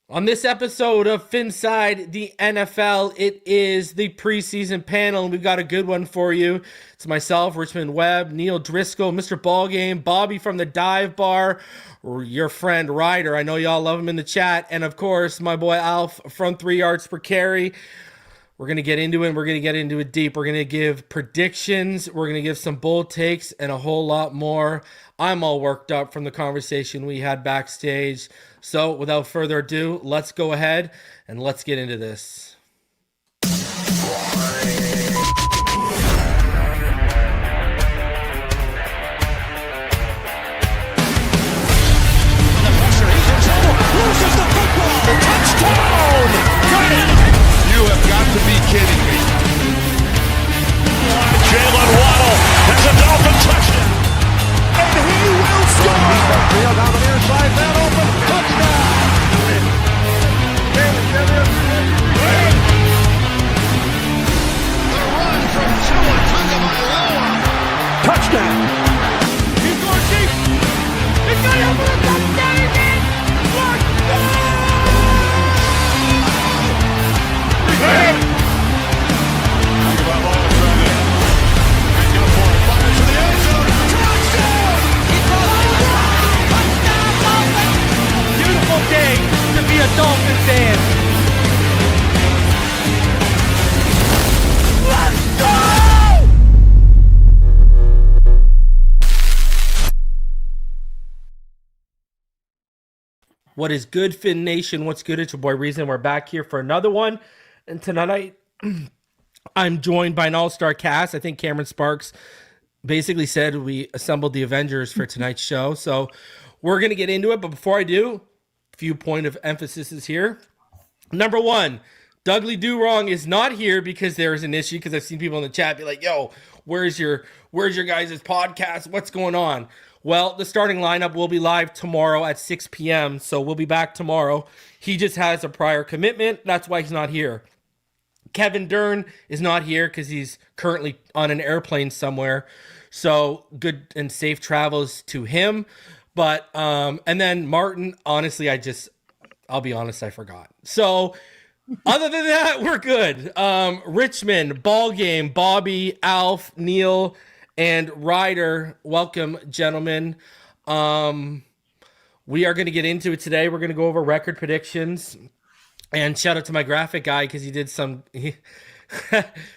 On this episode of Phinside The NFL, it is the preseason panel, and we've got a good one for you. It's myself, Richmond, Webb, Neal, Driscoll, Mr. Ballgame, Bobby from the Dive Bar, your friend Ryder. I know y'all love him in the chat, and of course, my boy Alf from 3 yards per carry. We're going to get into it, and we're going to get into it deep. We're going to give predictions, we're going to give some bold takes, and a whole lot more. I'm all worked up from the conversation we had backstage. So without further ado, let's go ahead and let's get into this. You have got to be kidding me. Jalen Waddle has a Dolphin touchdown. And he will score. Field down the near side, that open. Touchdown. The run from Tagovailoa. Touchdown. He's going deep. He's going over the touchdown again. Beautiful day to be a Dolphin fan. Let's go! What is good, Fin Nation? What's good? It's your boy Reason. We're back here for another one. And tonight, I'm joined by an all-star cast. I think Cameron Sparks basically said we assembled the Avengers for tonight's show. So we're going to get into it. But before I do, a few point of emphasis is here. Number one, Dudley Do-Wrong is not here because there is an issue. Because I've seen people in the chat be like, yo, where's your guys' podcast? What's going on? Well, the starting lineup will be live tomorrow at 6 p.m. So we'll be back tomorrow. He just has a prior commitment. That's why he's not here. Kevin Dern is not here because he's currently on an airplane somewhere. So good and safe travels to him. But, and then Martin, honestly, I'll be honest, I forgot. So other than that, we're good. Richmond, Ballgame, Bobby, Alf, Neal, and Ryder. Welcome, gentlemen. We are going to get into it today. We're going to go over record predictions. And shout out to my graphic guy because he did some...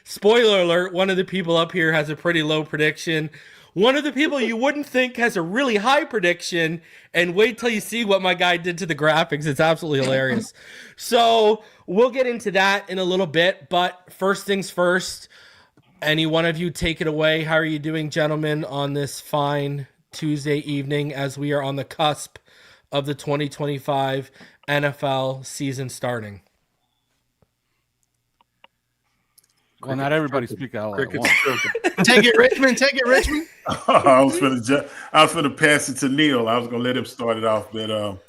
Spoiler alert, one of the people up here has a pretty low prediction. One of the people you wouldn't think has a really high prediction. And wait till you see what my guy did to the graphics. It's absolutely hilarious. So we'll get into that in a little bit. But first things first, any one of you take it away. How are you doing, gentlemen, on this fine Tuesday evening as we are on the cusp of the 2025 NFL season starting? Well, not everybody speak out loud. Take it, Richmond. Take it, Richmond. I was gonna pass it to Neal. I was gonna let him start it off, but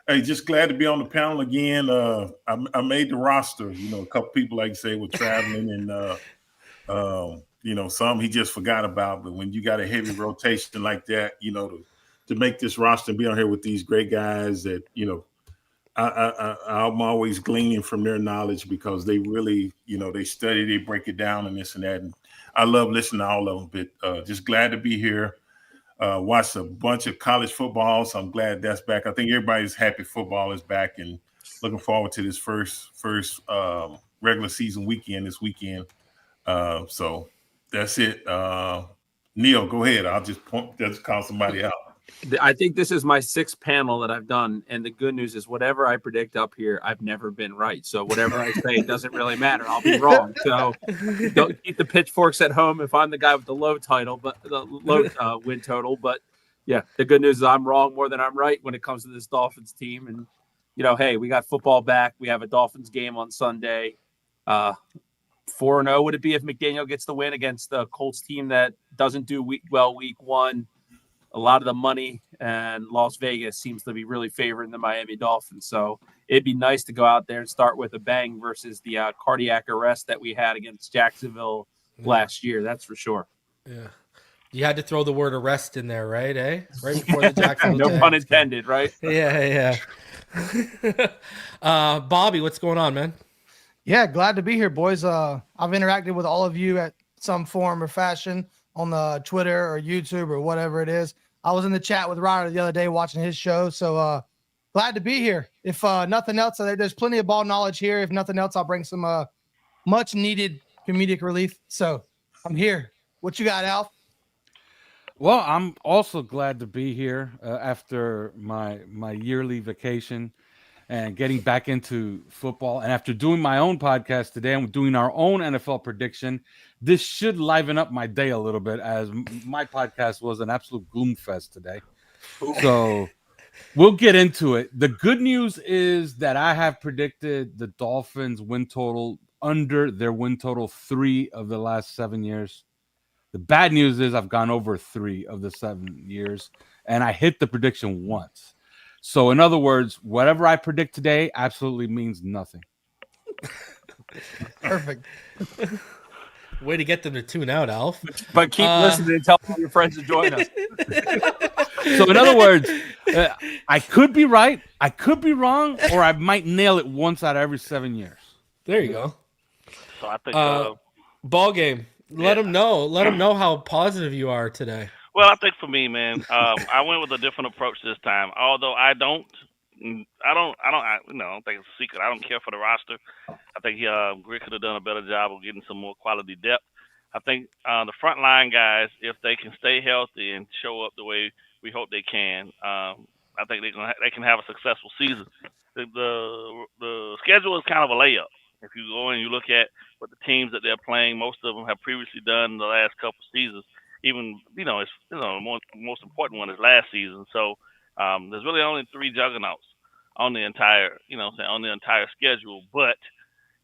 hey, just glad to be on the panel again. I made the roster. You know, a couple people, like you say, were traveling, and you know, some he just forgot about. But when you got a heavy rotation like that, you know, to make this roster and be on here with these great guys that, you know, I'm always gleaning from their knowledge because they really, you know, they study, they break it down and this and that. And I love listening to all of them, but just glad to be here. Watched a bunch of college football, so I'm glad that's back. I think everybody's happy football is back and looking forward to this first regular season weekend this weekend. So that's it. Neal, go ahead. I'll just call somebody out. I think this is my 6th panel that I've done, and the good news is whatever I predict up here, I've never been right. So whatever I say, it doesn't really matter. I'll be wrong. So don't keep the pitchforks at home if I'm the guy with the low title, but the low win total. But yeah, the good news is I'm wrong more than I'm right when it comes to this Dolphins team. And you know, hey, we got football back. We have a Dolphins game on Sunday. 4-0 would it be if McDaniel gets the win against the Colts team that doesn't do week 1? A lot of the money and Las Vegas seems to be really favoring the Miami Dolphins. So it'd be nice to go out there and start with a bang versus the cardiac arrest that we had against Jacksonville last year. That's for sure. Yeah. You had to throw the word arrest in there, right? Right before the Jacksonville no pun intended, right? Yeah. Bobby, what's going on, man? Yeah, glad to be here, boys. I've interacted with all of you at some form or fashion on the Twitter or YouTube or whatever it is. I was in the chat with Ryder the other day watching his show, so glad to be here. If nothing else, there's plenty of ball knowledge here. If nothing else, I'll bring some much needed comedic relief. So I'm here. What you got, Alf? Well, I'm also glad to be here after my yearly vacation and getting back into football. And after doing my own podcast today and doing our own NFL prediction, this should liven up my day a little bit, as my podcast was an absolute gloom fest today. So we'll get into it. The good news is that I have predicted the Dolphins win total under their win total 3 of the last 7 years. The bad news is I've gone over 3 of the 7 years, and I hit the prediction once. So, in other words, whatever I predict today absolutely means nothing. Perfect. Way to get them to tune out, Alf. But keep listening and tell all your friends to join us. So, in other words, I could be right, I could be wrong, or I might nail it once out of every 7 years. There you go. So I think Ball game. Let them know. Let them know how positive you are today. well, I think for me, man, I went with a different approach this time. Although I don't think it's a secret. I don't care for the roster. I think Grit could have done a better job of getting some more quality depth. I think the front line guys, if they can stay healthy and show up the way we hope they can, I think they can have a successful season. The schedule is kind of a layup. If you go and you look at what the teams that they're playing, most of them have previously done in the last couple of seasons. Even the most important one is last season. So there's really only 3 juggernauts on the entire schedule. But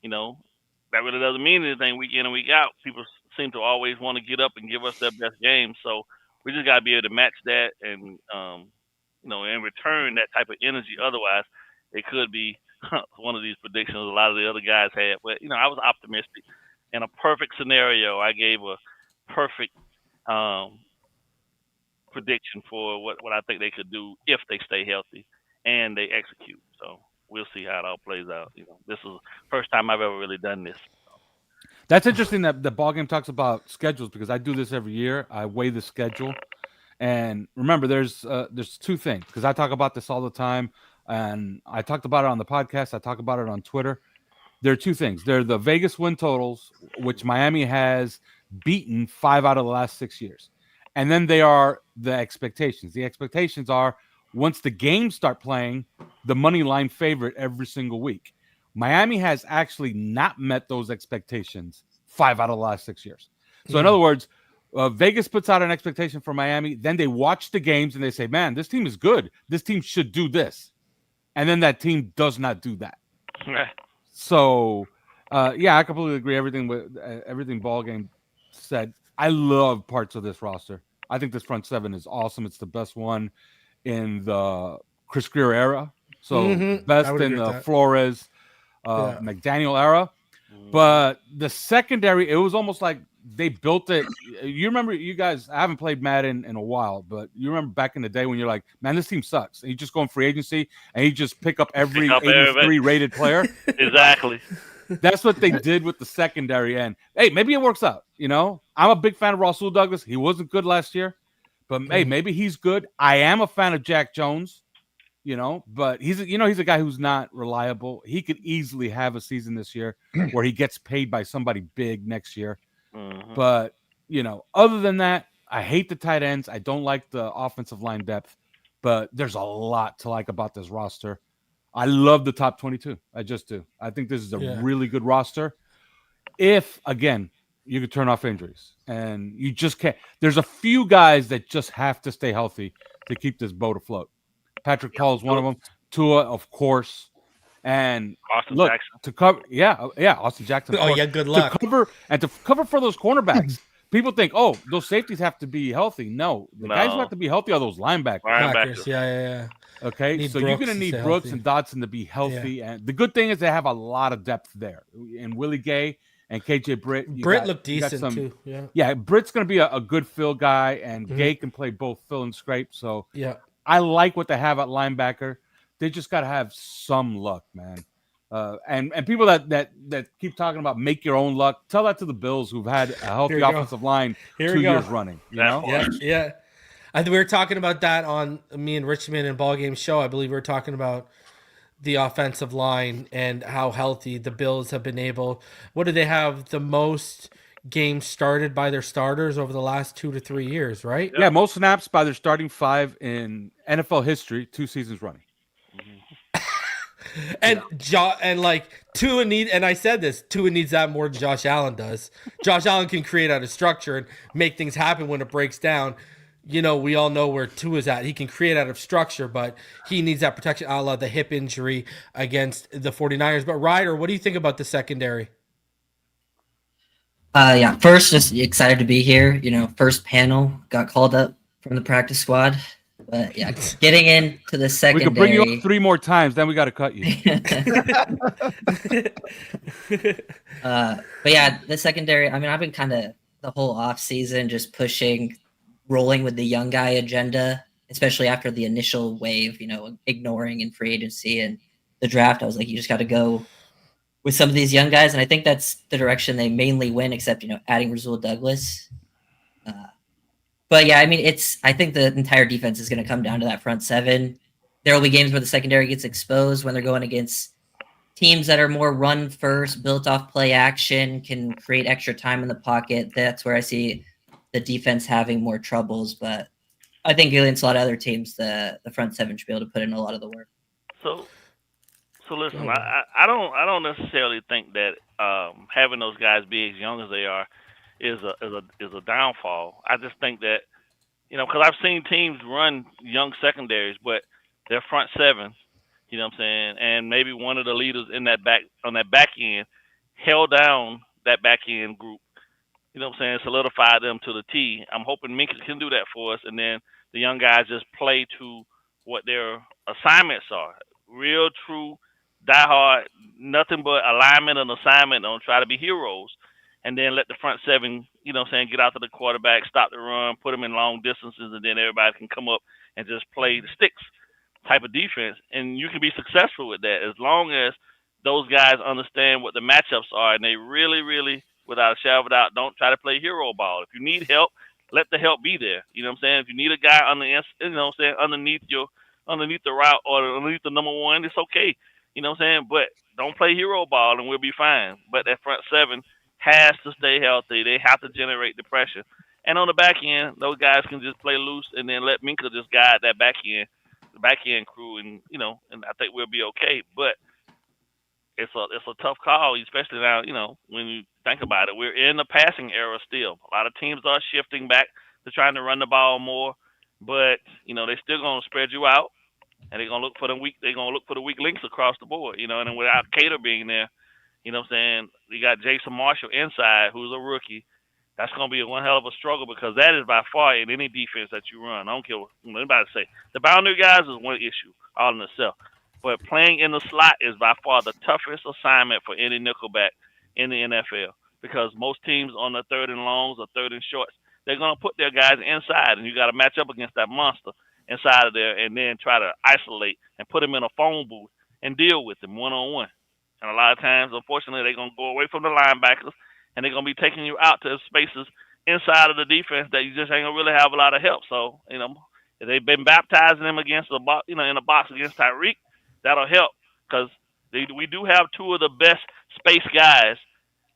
that really doesn't mean anything week in and week out. People seem to always want to get up and give us their best game. So we just got to be able to match that and in return that type of energy. Otherwise, it could be one of these predictions a lot of the other guys had. But I was optimistic. In a perfect scenario, I gave a perfect prediction for what I think they could do if they stay healthy and they execute. So we'll see how it all plays out. This is the first time I've ever really done this. That's interesting that the ballgame talks about schedules, because I do this every year. I weigh the schedule, and remember, there's 2 things, because I talk about this all the time, and I talked about it on the podcast. I talk about it on Twitter. There are 2 things. There are the Vegas win totals, which Miami has beaten 5 out of the last 6 years. And then they are the expectations. The expectations are, once the games start playing, the money line favorite every single week. Miami has actually not met those expectations 5 out of the last 6 years. So in other words, Vegas puts out an expectation for Miami. Then they watch the games and they say, man, this team is good. This team should do this. And then that team does not do that. So, I completely agree. Everything Ballgame said. I love parts of this roster. I think this front 7 is awesome. It's the best one in the Chris Greer era. So best in the Flores, McDaniel era. But the secondary, it was almost like they built it. You remember, you guys, I haven't played Madden in a while, but you remember back in the day when you're like, man, this team sucks. And you just go in free agency and you just pick up every 83 rated player. Exactly. That's what they did with the secondary end. Hey, maybe it works out. I'm a big fan of Rasul Douglas. He wasn't good last year, but hey, maybe he's good. I am a fan of Jack Jones, but he's a guy who's not reliable. He could easily have a season this year where he gets paid by somebody big next year. But, other than that, I hate the tight ends. I don't like the offensive line depth, but there's a lot to like about this roster. I love the top 22. I just do. I think this is a really good roster. If, again, you could turn off injuries, and you just can't. There's a few guys that just have to stay healthy to keep this boat afloat. Patrick Paul is one of them. Tua, of course. And Austin look, Jackson. to cover, Austin Jackson. Oh, yeah, good luck. To cover for those cornerbacks. People think, those safeties have to be healthy. No, the guys who have to be healthy are those linebackers. Yeah. Okay, so you're going to need Brooks and Dotson to be healthy. Yeah. And the good thing is they have a lot of depth there. And Willie Gay and KJ Britt. Britt looked decent too. Yeah, Britt's going to be a good fill guy, and Gay can play both fill and scrape. So I like what they have at linebacker. They just got to have some luck, man. And people that keep talking about make your own luck, tell that to the Bills, who've had a healthy offensive line 2 years running. You know? Yeah. I think we were talking about that on me and Richmond and Ballgame show. I believe we were talking about the offensive line and how healthy the Bills have been able. What do they have? The most games started by their starters over the last 2 to 3 years, right? Yeah, most snaps by their starting 5 in NFL history, 2 seasons running. And Tua needs, and I said this, Tua needs that more than Josh Allen does. Josh Allen can create out of structure and make things happen when it breaks down. You know, we all know where Tua's at. He can create out of structure, but he needs that protection, a la the hip injury against the 49ers. But Ryder, what do you think about the secondary? Yeah, first, just excited to be here. You know, first panel, got called up from the practice squad. But yeah, getting into the secondary. We could bring you up 3 more times, then we got to cut you. But yeah, the secondary, I mean, I've been kind of the whole off season just rolling with the young guy agenda, especially after the initial wave, you know, ignoring in free agency and the draft. I was like, you just got to go with some of these young guys. And I think that's the direction they mainly went, except, you know, adding Rasul Douglas. But yeah, I mean, I think the entire defense is going to come down to that front 7. There will be games where the secondary gets exposed when they're going against teams that are more run first, built off play action, can create extra time in the pocket. That's where I see the defense having more troubles. But I think against a lot of other teams, the front 7 should be able to put in a lot of the work. So listen, I don't necessarily think that having those guys be as young as they are is a downfall. I just think that, you know, because I've seen teams run young secondaries, but their front 7, you know what I'm saying, and maybe one of the leaders in that back end held down that back end group, you know what I'm saying, solidified them to the T. I'm hoping Minka can do that for us, and then the young guys just play to what their assignments are. Real, true, diehard, nothing but alignment and assignment. Don't try to be heroes. And then let the front 7, you know what I'm saying, get out to the quarterback, stop the run, put them in long distances, and then everybody can come up and just play the sticks type of defense. And you can be successful with that as long as those guys understand what the matchups are, and they really, really, without a shadow of a doubt, don't try to play hero ball. If you need help, let the help be there. You know what I'm saying? If you need a guy underneath the route or underneath the number 1, it's okay. You know what I'm saying? But don't play hero ball and we'll be fine. But that front 7 has to stay healthy. They have to generate the pressure. And on the back end, those guys can just play loose and then let Minka just guide that back end crew, and you know, and I think we'll be okay. But it's a tough call, especially now, you know, when you think about it. We're in the passing era still. A lot of teams are shifting back to trying to run the ball more, but you know, they're still gonna spread you out, and they're gonna look for the weak links across the board, you know, and then without Cater being there, you know what I'm saying, you got Jason Marshall inside, who's a rookie. That's going to be one hell of a struggle, because that is by far in any defense that you run. I don't care what anybody say. The boundary guys is one issue all in itself. But playing in the slot is by far the toughest assignment for any nickelback in the NFL, because most teams on the 3rd and longs or 3rd and shorts, they're going to put their guys inside, and you got to match up against that monster inside of there and then try to isolate and put them in a phone booth and deal with them one-on-one. And a lot of times, unfortunately, they're going to go away from the linebackers, and they're going to be taking you out to spaces inside of the defense that you just ain't going to really have a lot of help. So, you know, if they've been baptizing them against the box, you know, in the box against Tyreek, that'll help, because we do have 2 of the best space guys,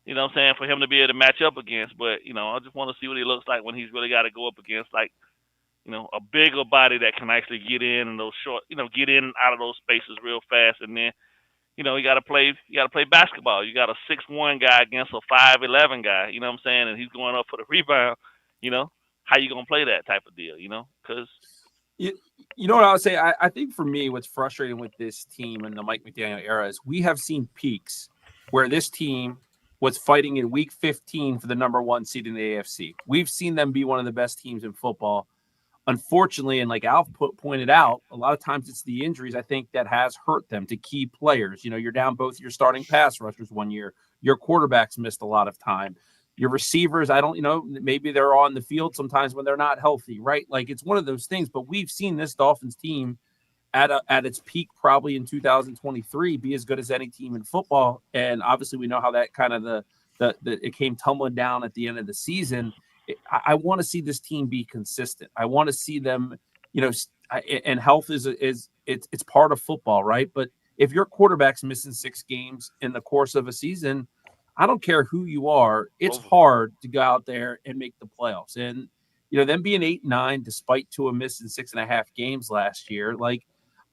you know what I'm saying, for him to be able to match up against. But, you know, I just want to see what he looks like when he's really got to go up against, like, you know, a bigger body that can actually get in and those short, you know, get in and out of those spaces real fast. And then, you know, you got to play basketball. You got a 6'1" guy against a 5'11" guy, you know what I'm saying? And he's going up for the rebound, you know, how you going to play that type of deal, you know? Because you know what I would say? I think for me, what's frustrating with this team in the Mike McDaniel era is we have seen peaks where this team was fighting in week 15 for the number 1 seed in the AFC. We've seen them be one of the best teams in football. Unfortunately, and like Alf pointed out, a lot of times it's the injuries, I think, that has hurt them to key players. You know, you're down both your starting pass rushers one year. Your quarterbacks missed a lot of time. Your receivers, maybe they're on the field sometimes when they're not healthy, right? Like, it's one of those things. But we've seen this Dolphins team at its peak probably in 2023 be as good as any team in football. And obviously we know how that kind of it came tumbling down at the end of the season. I want to see this team be consistent. I want to see them, and health is it's part of football, right? But if your quarterback's missing 6 games in the course of a season, I don't care who you are, it's hard to go out there and make the playoffs. And them being 8-9 despite Tua missing 6.5 games last year, like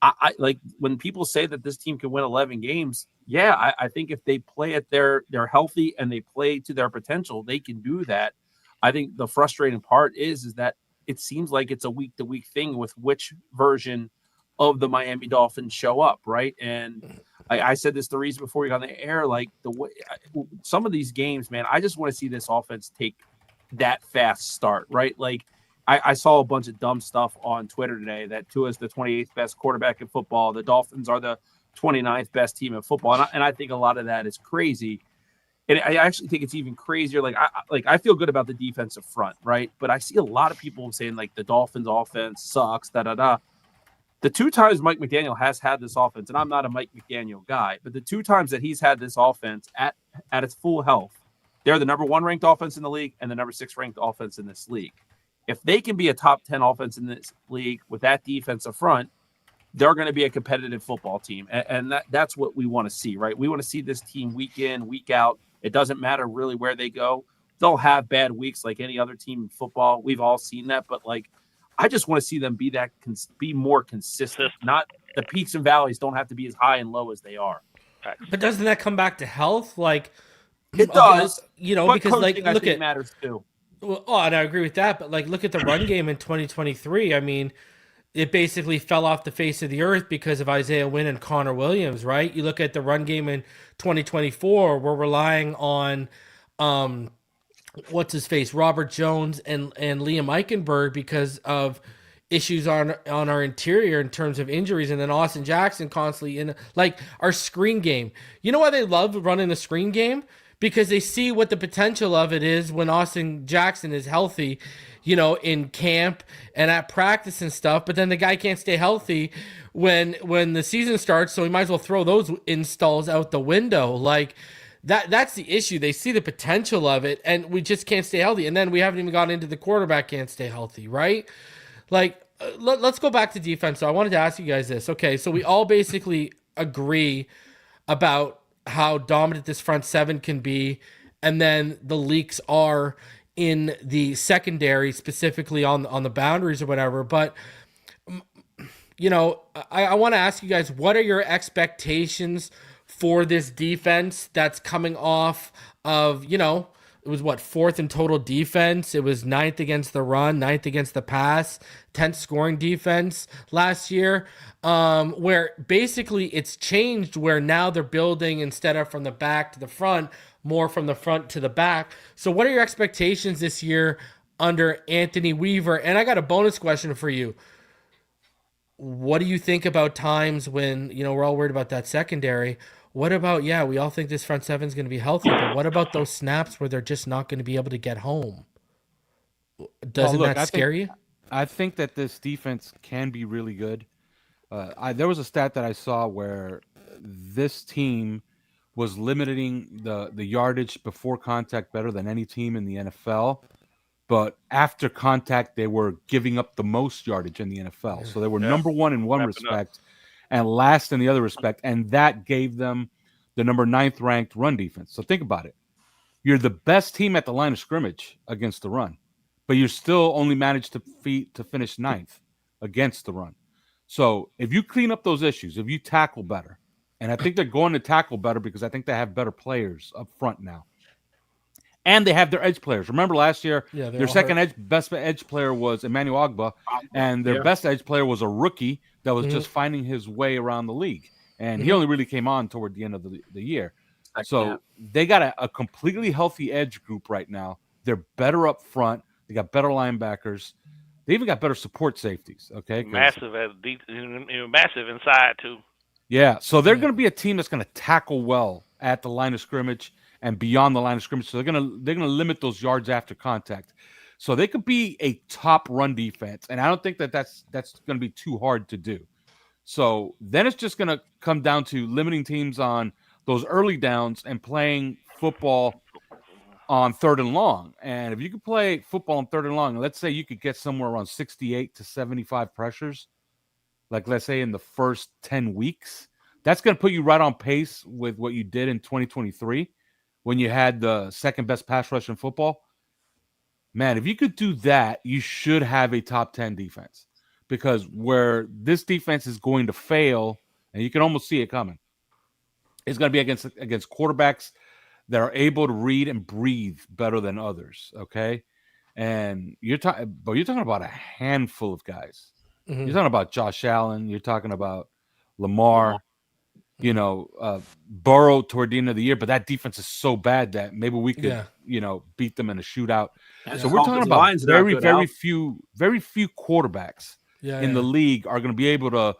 I like when people say that this team can win 11 games. Yeah, I think if they play at they're healthy and they play to their potential, they can do that. I think the frustrating part is that it seems like it's a week-to-week thing with which version of the Miami Dolphins show up, right? And I said this the reason before we got on the air, like the way some of these games, man, I just want to see this offense take that fast start, right? Like I saw a bunch of dumb stuff on Twitter today that Tua is the 28th best quarterback in football. The Dolphins are the 29th best team in football. And I think a lot of that is crazy. And I actually think it's even crazier. I feel good about the defensive front, right? But I see a lot of people saying like the Dolphins offense sucks, The 2 times Mike McDaniel has had this offense, and I'm not a Mike McDaniel guy, but the 2 times that he's had this offense at its full health, they're the number 1 ranked offense in the league and the number 6 ranked offense in this league. If they can be a top 10 offense in this league with that defensive front, they're going to be a competitive football team. And that's what we want to see, right? We want to see this team week in, week out. It doesn't matter really where they go. They'll have bad weeks like any other team in football. We've all seen that. But, I just want to see them be more consistent. Not the peaks and valleys don't have to be as high and low as they are. But doesn't that come back to health? It does. Because look at matters too. Well, and I agree with that, but look at the run game in 2023. I mean, it basically fell off the face of the earth because of Isaiah Wynn and Connor Williams, right? You look at the run game in 2024, we're relying on what's his face, Robert Jones and Liam Eichenberg because of issues on our interior in terms of injuries, and then Austin Jackson constantly in our screen game. You know why they love running the screen game? Because they see what the potential of it is when Austin Jackson is healthy, in camp and at practice and stuff. But then the guy can't stay healthy when the season starts, so he might as well throw those installs out the window. That's the issue. They see the potential of it, and we just can't stay healthy. And then we haven't even gotten into the quarterback can't stay healthy, right? Let's go back to defense. So I wanted to ask you guys this. Okay, so we all basically agree about how dominant this front seven can be, and then the leaks are in the secondary, specifically on the boundaries or whatever. But I want to ask you guys, what are your expectations for this defense that's coming off of, it was 4th in total defense. It was 9th against the run, 9th against the pass, 10th scoring defense last year, where basically it's changed where now they're building instead of from the back to the front, more from the front to the back. So what are your expectations this year under Anthony Weaver? And I got a bonus question for you. What do you think about times when, we're all worried about that secondary? What about, we all think this front seven is going to be healthy, but what about those snaps where they're just not going to be able to get home? Doesn't that scare you? I think that this defense can be really good. There was a stat that I saw where this team was limiting the yardage before contact better than any team in the NFL. But after contact, they were giving up the most yardage in the NFL. So they were number 1 in one respect and last in the other respect. And that gave them the number 9th ranked run defense. So think about it. You're the best team at the line of scrimmage against the run, but you still only managed to finish 9th against the run. So if you clean up those issues, if you tackle better, and I think they're going to tackle better because I think they have better players up front now. And they have their edge players. Remember last year, their second best edge player was Emmanuel Ogbah, and their best edge player was a rookie that was just finding his way around the league. And he only really came on toward the end of the year. So they got a completely healthy edge group right now. They're better up front. They got better linebackers. They even got better support safeties. Okay, massive inside too. Yeah, so they're going to be a team that's going to tackle well at the line of scrimmage and beyond the line of scrimmage. So they're gonna limit those yards after contact. So they could be a top run defense, and I don't think that's going to be too hard to do. So then it's just going to come down to limiting teams on those early downs and playing football on 3rd and long. And if you could play football on 3rd and long, let's say you could get somewhere around 68 to 75 pressures, like let's say in the first 10 weeks, that's going to put you right on pace with what you did in 2023 when you had the second best pass rush in football. Man, if you could do that, you should have a top 10 defense, because where this defense is going to fail, and you can almost see it coming, it's going to be against quarterbacks that are able to read and breathe better than others. Okay. And you're talking about a handful of guys. Mm-hmm. You're talking about Josh Allen. You're talking about Lamar, Burrow toward the end of the year, but that defense is so bad that maybe we could, beat them in a shootout. So we're talking about very few quarterbacks in the league are going to be able to,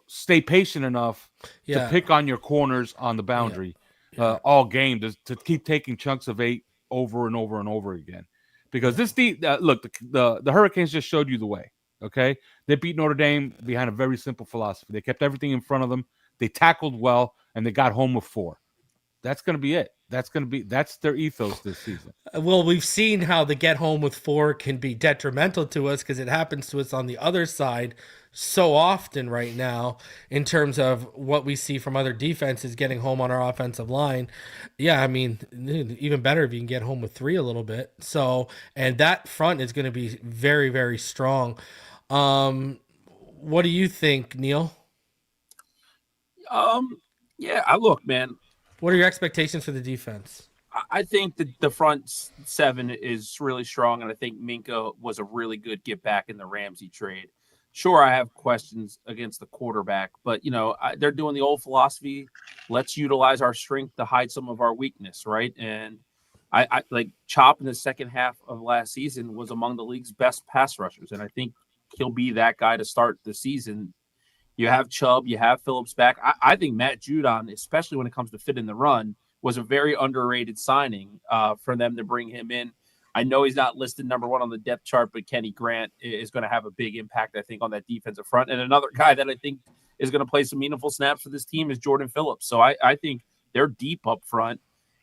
stay patient enough to pick on your corners on the boundary all game to keep taking chunks of 8 over and over and over again. Because this look, the Hurricanes just showed you the way. Okay, they beat Notre Dame behind a very simple philosophy. They kept everything in front of them. They tackled well, and they got home with 4. That's going to be it. That's their ethos this season. Well, we've seen how the get home with 4 can be detrimental to us because it happens to us on the other side so often right now in terms of what we see from other defenses getting home on our offensive line. Yeah, I mean, even better if you can get home with 3 a little bit. So, and that front is going to be very, very strong. What do you think, Neal? Look, man. What are your expectations for the defense? I think the front 7 is really strong, and I think Minka was a really good get back in the Ramsey trade. Sure, I have questions against the quarterback, but they're doing the old philosophy. Let's utilize our strength to hide some of our weakness, right? And I like Chop in the second half of last season was among the league's best pass rushers, and I think he'll be that guy to start the season. You have Chubb, you have Phillips back. I think Matt Judon, especially when it comes to fit in the run, was a very underrated signing for them to bring him in. I know he's not listed number 1 on the depth chart, but Kenny Grant is going to have a big impact, I think, on that defensive front. And another guy that I think is going to play some meaningful snaps for this team is Jordan Phillips. So I think they're deep up front.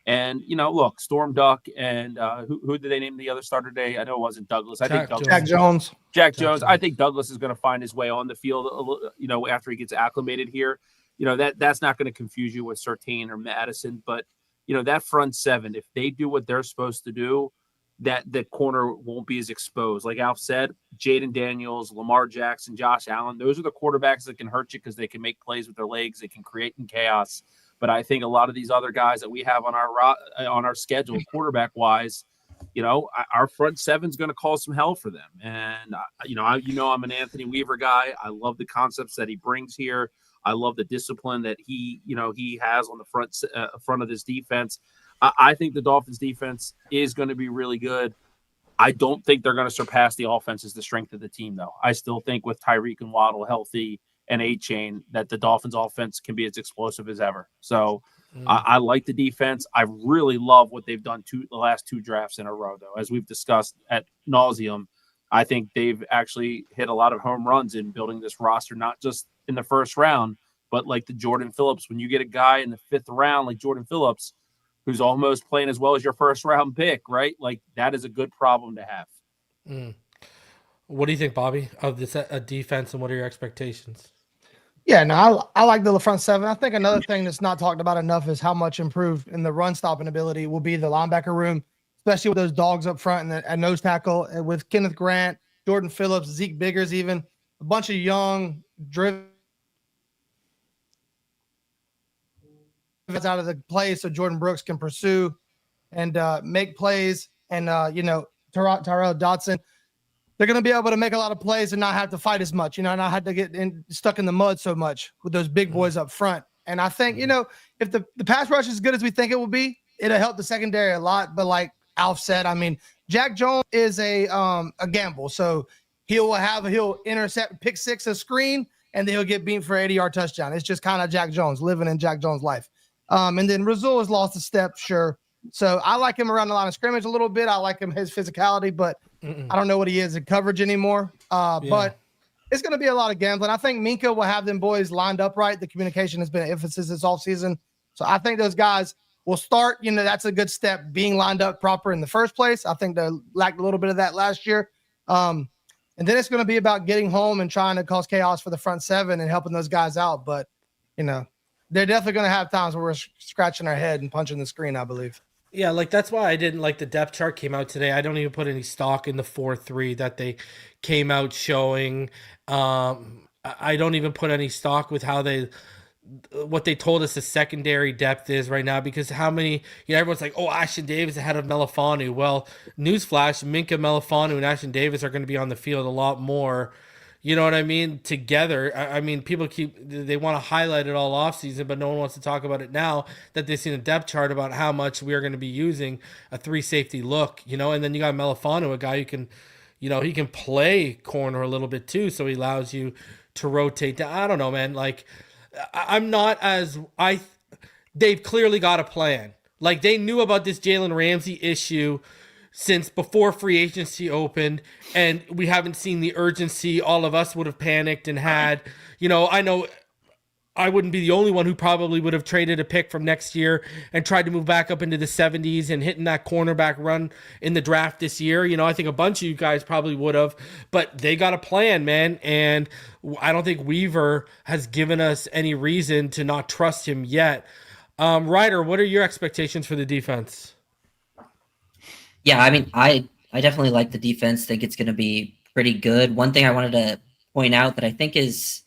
And, look, Storm Duck and who did they name the other starter today? I know it wasn't Douglas. I think Jack Jones. Jack Jones. I think Douglas is going to find his way on the field, after he gets acclimated here. That's not going to confuse you with Surtain or Madison. But, that front 7, if they do what they're supposed to do, that the corner won't be as exposed. Like Alf said, Jaden Daniels, Lamar Jackson, Josh Allen, those are the quarterbacks that can hurt you because they can make plays with their legs. They can create in chaos. But I think a lot of these other guys that we have on our schedule, quarterback wise, our front 7 is going to cause some hell for them. And I'm an Anthony Weaver guy. I love the concepts that he brings here. I love the discipline that he has on the front of this defense. I think the Dolphins defense is going to be really good. I don't think they're going to surpass the offense as the strength of the team, though. I still think with Tyreek and Waddle healthy and A-Chain that the Dolphins offense can be as explosive as ever. So I like the defense. I really love what they've done the last 2 drafts in a row, though. As we've discussed ad nauseum, I think they've actually hit a lot of home runs in building this roster, not just in the first round, but like the Jordan Phillips. When you get a guy in the 5th round like Jordan Phillips, who's almost playing as well as your first round pick, right? Like that is a good problem to have. What do you think, Bobby, of this defense, and what are your expectations? Yeah, no, I like the front 7. I think another thing that's not talked about enough is how much improved in the run stopping ability will be the linebacker room, especially with those dogs up front and at nose tackle with Kenneth Grant, Jordan Phillips, Zeke Biggers, even a bunch of young, driven out of the play so Jordan Brooks can pursue and make plays. And, Tyrell Dodson, they're going to be able to make a lot of plays and not have to fight as much, not have to get stuck in the mud so much with those big boys up front. And I think, if the pass rush is as good as we think it will be, it'll help the secondary a lot. But like Alf said, I mean, Jack Jones is a gamble. So he'll intercept, pick 6 a screen, and then he'll get beat for 80-yard touchdown. It's just kind of Jack Jones, living in Jack Jones' life. And then Rasul has lost a step, sure. So I like him around the line of scrimmage a little bit. I like him, his physicality, but I don't know what he is in coverage anymore. But it's going to be a lot of gambling. I think Minka will have them boys lined up right. The communication has been an emphasis this offseason. So I think those guys will start, that's a good step, being lined up proper in the first place. I think they lacked a little bit of that last year. And then it's going to be about getting home and trying to cause chaos for the front seven and helping those guys out. But, they're definitely going to have times where we're scratching our head and punching the screen, I believe. Yeah, that's why I didn't like the depth chart came out today. I don't even put any stock in the 4-3 that they came out showing. I don't even put any stock with what they told us the secondary depth is right now, because how many, everyone's like, oh, Ashton Davis ahead of Melifanu. Well, newsflash, Minka, Melifanu, and Ashton Davis are going to be on the field a lot more. You know what I mean? Together. I mean, people they want to highlight it all offseason, but no one wants to talk about it now that they've seen a depth chart about how much we are going to be using a 3 safety look, and then you got Melifanu, a guy who can, he can play corner a little bit too. So he allows you to rotate down. I don't know, man. They've clearly got a plan. They knew about this Jalen Ramsey issue since before free agency opened, and we haven't seen the urgency. All of us would have panicked and had, I know I wouldn't be the only one who probably would have traded a pick from next year and tried to move back up into the 70s and hitting that cornerback run in the draft this year. I think a bunch of you guys probably would have, but they got a plan, man. And I don't think Weaver has given us any reason to not trust him yet. Ryder, what are your expectations for the defense? Yeah, I mean, I definitely like the defense. Think it's going to be pretty good. One thing I wanted to point out that I think is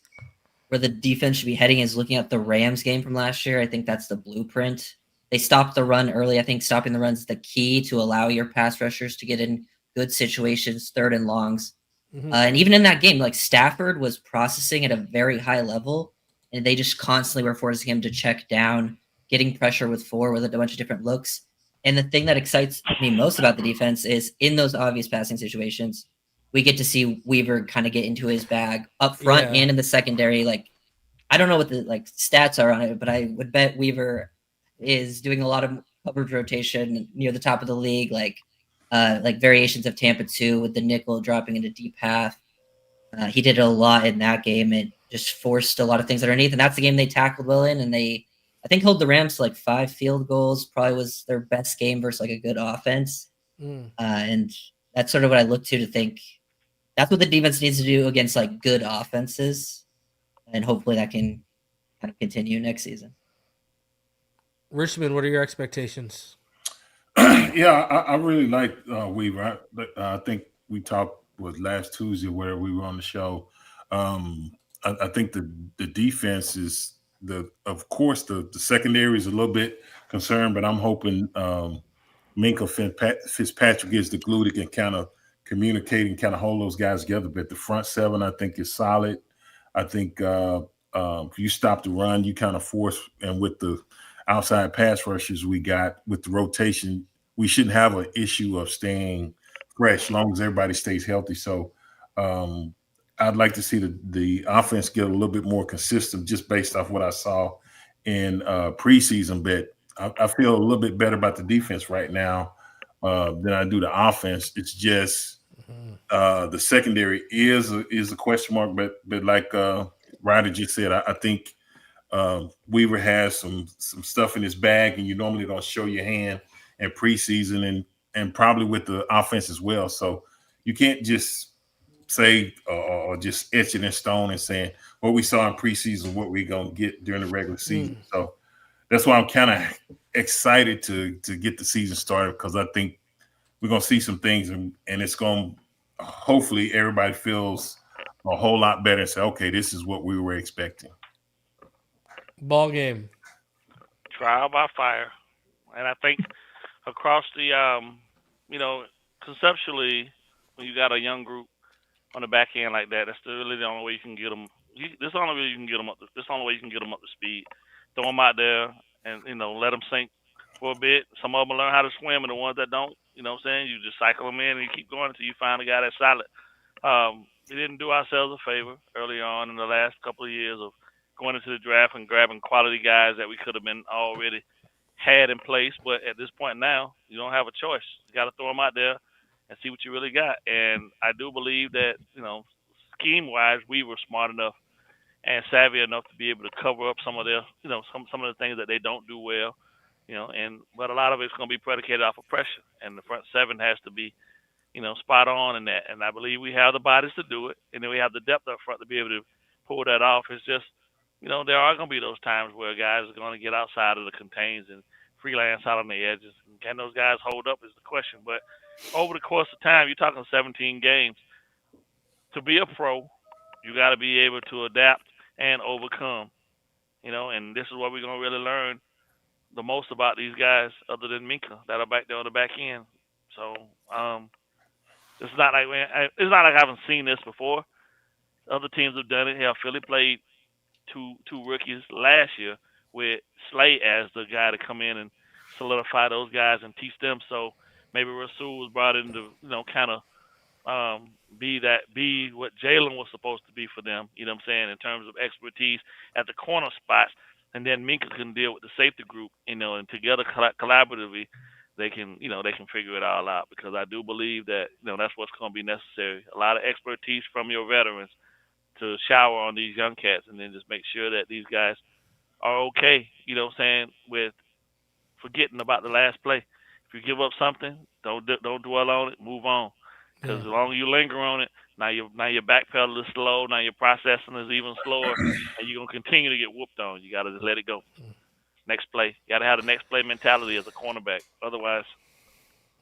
where the defense should be heading is looking at the Rams game from last year. I think that's the blueprint. They stopped the run early. I think stopping the run is the key to allow your pass rushers to get in good situations, 3rd and longs. Mm-hmm. And even in that game, Stafford was processing at a very high level, and they just constantly were forcing him to check down, getting pressure with 4 with a bunch of different looks. And the thing that excites me most about the defense is in those obvious passing situations, we get to see Weaver kind of get into his bag up front and in the secondary. I don't know what the stats are on it, but I would bet Weaver is doing a lot of coverage rotation near the top of the league, like variations of Tampa 2 with the nickel dropping into deep half. He did a lot in that game. It just forced a lot of things underneath, and that's the game they tackled well in, and I think held the Rams to 5 field goals. Probably was their best game versus a good offense. And that's sort of what I look to think that's what the defense needs to do against good offenses. And hopefully that can kind of continue next season. Richmond, what are your expectations? Yeah, I really like Weaver. I think we talked last Tuesday where we were on the show. I think the defense is of course the secondary is a little bit concerned, but I'm hoping Minka Fitzpatrick is the glue that can kind of communicate and kind of hold those guys together. But the front seven, I think, is solid. I think if you stop the run, you kind of force, and with the outside pass rushers we got with the rotation, we shouldn't have an issue of staying fresh as long as everybody stays healthy. So I'd like to see the offense get a little bit more consistent just based off what I saw in preseason. But I feel a little bit better about the defense right now than I do the offense. It's just the secondary is a question mark. But like Ryder just said, I think Weaver has some stuff in his bag, and you normally don't show your hand in preseason and probably with the offense as well. So you can't just say or just etch it in stone and saying what we saw in preseason, what we're going to get during the regular season. So that's why I'm kind of excited to get the season started, because I think we're going to see some things, and it's going to hopefully everybody feels a whole lot better and say, okay, this is what we were expecting. Ballgame. Trial by fire. And I think across the, conceptually, when you got a young group on the back end like that, that's really the only way you can get them. This is the only way you can get them up. This is the only way you can get them up to speed. Throw them out there and let them sink for a bit. Some of them learn how to swim, and the ones that don't, you know what I'm saying, you just cycle them in and you keep going until you find a guy that's solid. We didn't do ourselves a favor early on in the last couple of years of going into the draft and grabbing quality guys that we could have been already had in place. But at this point now, you don't have a choice. You got to throw them out there and see what you really got. And I do believe that, scheme-wise, we were smart enough and savvy enough to be able to cover up some of their, some of the things that they don't do well, but a lot of it's going to be predicated off of pressure, and the front seven has to be, spot on in that. And I believe we have the bodies to do it, and then we have the depth up front to be able to pull that off. It's just, there are going to be those times where guys are going to get outside of the contains and freelance out on the edges. And can those guys hold up is the question. But over the course of time, you're talking 17 games. To be a pro, you got to be able to adapt and overcome, and this is what we're going to really learn the most about these guys other than Minka that are back there on the back end. So it's not like I haven't seen this before. Other teams have done it. Hell, Philly played two rookies last year with Slay as the guy to come in and solidify those guys and teach them. So maybe Rasul was brought in to, kind of be what Jalen was supposed to be for them, in terms of expertise at the corner spots. And then Minka can deal with the safety group, and together collaboratively, they can figure it all out, because I do believe that, that's what's going to be necessary. A lot of expertise from your veterans to shower on these young cats, and then just make sure that these guys are okay, with forgetting about the last play. If you give up something, don't dwell on it, move on. Because as long as you linger on it, now your backpedal is slow, now your processing is even slower, and you're going to continue to get whooped on. You got to just let it go. Next play. You got to have the next play mentality as a cornerback. Otherwise.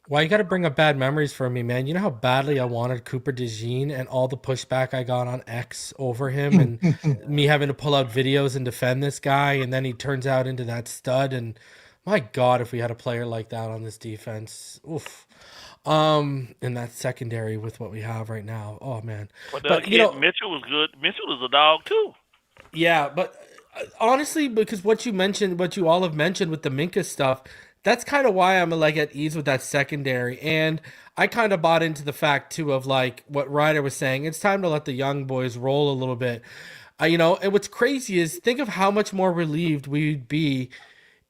Well, you got to bring up bad memories for me, man. You know how badly I wanted Cooper DeJean and all the pushback I got on X over him and me having to pull out videos and defend this guy, and then he turns out into that stud. And my God, if we had a player like that on this defense, oof. In that secondary with what we have right now. Oh man. But Mitchell was good. Mitchell was a dog too. Yeah, but honestly, because what you all have mentioned with the Minka stuff, that's kind of why I'm like at ease with that secondary. And I kind of bought into the fact too of like what Ryder was saying. It's time to let the young boys roll a little bit. And what's crazy is think of how much more relieved we'd be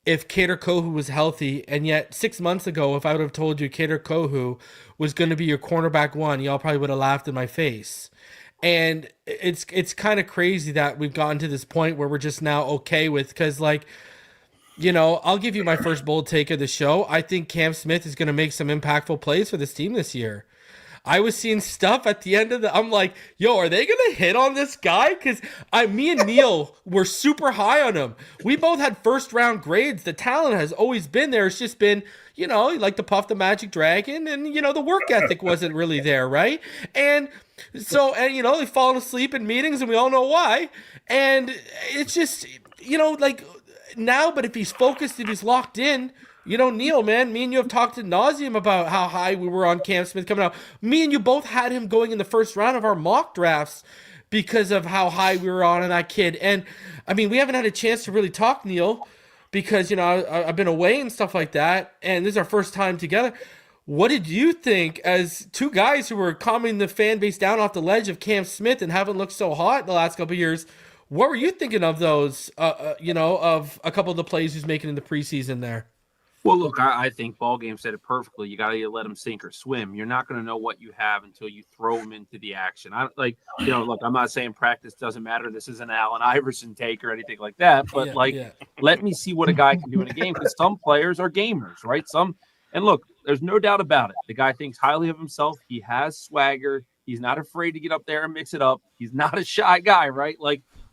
if Kader Kohu was healthy, and yet 6 months ago, if I would have told you Kader Kohu was going to be your cornerback one, y'all probably would have laughed in my face. And it's kind of crazy that we've gotten to this point where we're just now okay with, because I'll give you my first bold take of the show. I think Cam Smith is going to make some impactful plays for this team this year. I was seeing stuff at the end of I'm like, yo, are they going to hit on this guy? Because me and Neal were super high on him. We both had first round grades. The talent has always been there. It's just been, like to puff the magic dragon, and, the work ethic wasn't really there, right? And so, they've fallen asleep in meetings, and we all know why. And it's just, now, but if he's focused, if he's locked in, Neal, man, me and you have talked ad nauseum about how high we were on Cam Smith coming out. Me and you both had him going in the first round of our mock drafts because of how high we were on that kid. And, we haven't had a chance to really talk, Neal, because, I've been away and stuff like that, and this is our first time together. What did you think as two guys who were calming the fan base down off the ledge of Cam Smith and haven't looked so hot the last couple of years? What were you thinking of those, of a couple of the plays he's making in the preseason there? Well, look, I think Ballgame said it perfectly. You got to let them sink or swim. You're not going to know what you have until you throw them into the action. Look, I'm not saying practice doesn't matter. This isn't an Allen Iverson take or anything like that. But let me see what a guy can do in a game, because some players are gamers, right? And look, there's no doubt about it. The guy thinks highly of himself. He has swagger. He's not afraid to get up there and mix it up. He's not a shy guy, right?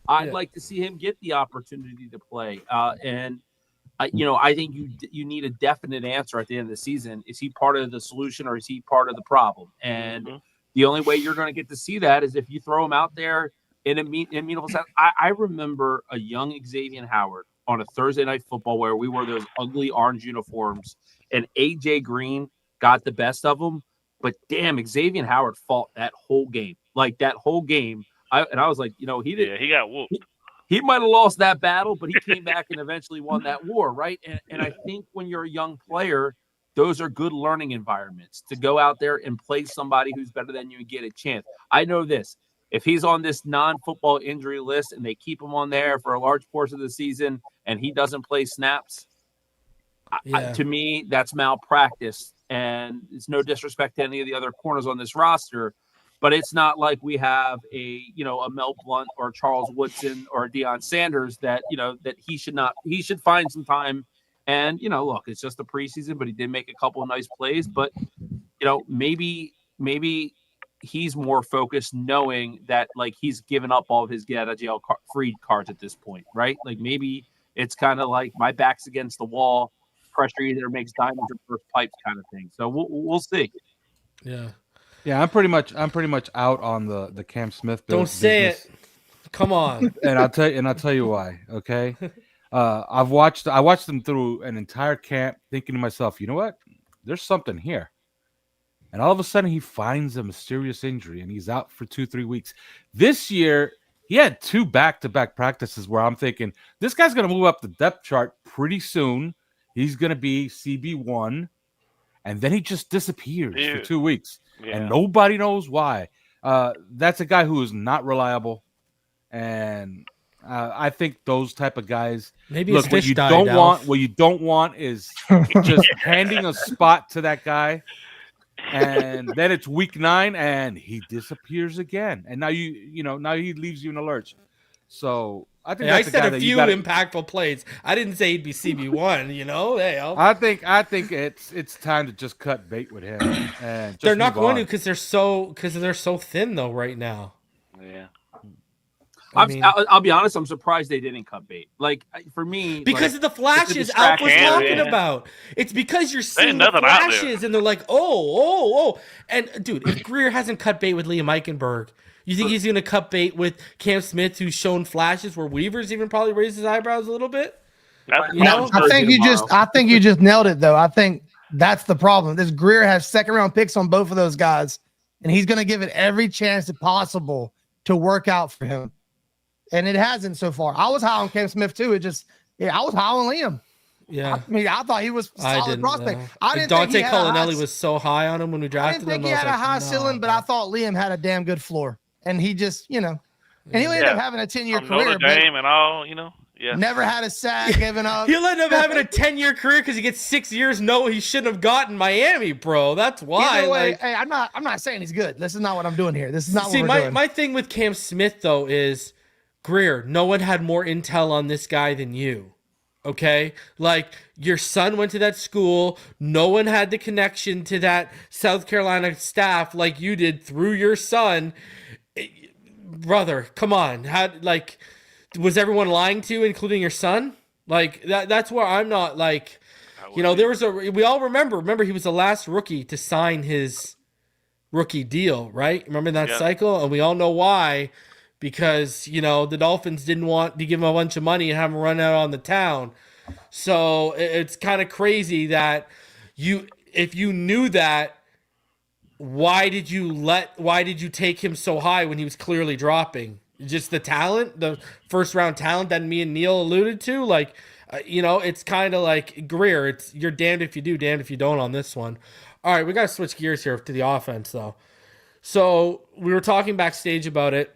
I'd like to see him get the opportunity to play. I think you need a definite answer at the end of the season. Is he part of the solution, or is he part of the problem? And the only way you're going to get to see that is if you throw him out there in a meaningful sense. I remember a young Xavier Howard on a Thursday Night Football where we wore those ugly orange uniforms, and AJ Green got the best of them. But damn, Xavier Howard fought that whole game. I was like, he didn't. Yeah, he got whooped. He might have lost that battle, but he came back and eventually won that war, right? And I think when you're a young player, those are good learning environments to go out there and play somebody who's better than you and get a chance. I know this. If he's on this non-football injury list and they keep him on there for a large portion of the season and he doesn't play snaps, to me, that's malpractice. And it's no disrespect to any of the other corners on this roster, but it's not like we have a Mel Blount or Charles Woodson or Deion Sanders that that he should find some time. And look, it's just a preseason, but he did make a couple of nice plays. But maybe he's more focused, knowing that like he's given up all of his get out of jail free cards at this point, right? Like maybe it's kind of like my back's against the wall, pressure either makes diamonds or burst pipes kind of thing. So we'll see. Yeah. Yeah, I'm pretty much out on the Cam Smith business. Don't say it. Come on. And I'll tell you why. Okay. I watched them through an entire camp thinking to myself, you know what? There's something here. And all of a sudden he finds a mysterious injury and he's out for 2-3 weeks. This year, he had 2 back-to-back practices where I'm thinking, this guy's going to move up the depth chart pretty soon. He's going to be CB1. And then he just disappears for 2 weeks. Yeah. And nobody knows why. That's a guy who is not reliable. And I think those type of guys. Maybe look, what you don't want is just handing a spot to that guy. And then it's week 9 and he disappears again. And now now he leaves you in a lurch. So I think I said a few impactful plays. I didn't say he'd be CB1, Hey, I think it's time to just cut bait with him. And just they're not going to because they're so thin though right now. Yeah. I'll be honest. I'm surprised they didn't cut bait. Like for me, because of the flashes Alf was talking about. It's because you're seeing the flashes, and they're like, oh. And dude, if Greer hasn't cut bait with Liam Eichenberg, you think he's going to cut bait with Cam Smith, who's shown flashes where Weaver's even probably raised his eyebrows a little bit? I think you just nailed it though. I think that's the problem. This Greer has 2nd-round picks on both of those guys, and he's going to give it every chance possible to work out for him. And it hasn't so far. I was high on Cam Smith too. I was high on Liam. Yeah. I thought he was a solid prospect. I didn't Dante think Colonelli was so high on him when we drafted him. I didn't think he had a high ceiling, but I thought Liam had a damn good floor. And he just, and he ended up having a 10-year career. Notre Dame and all, Yeah. Never had a sack, given up. He'll end up having a 10-year career because he gets 6 years. No, he shouldn't have gotten Miami, bro. That's why. Either way, hey, I'm not saying he's good. This is not what I'm doing here. This is not what we're doing. My thing with Cam Smith though is, Greer, no one had more intel on this guy than you. Okay? Like, your son went to that school. No one had the connection to that South Carolina staff like you did through your son. Brother, come on. Was everyone lying to you, including your son? Like, that's where I'm not like, we all remember he was the last rookie to sign his rookie deal, right? Remember that cycle? And we all know why. Because, the Dolphins didn't want to give him a bunch of money and have him run out on the town. So it's kind of crazy that if you knew that, why did you take him so high when he was clearly dropping? Just the talent, the 1st-round talent that me and Neal alluded to? Like, it's kind of like Greer. You're damned if you do, damned if you don't on this one. All right, we got to switch gears here to the offense, though. So we were talking backstage about it.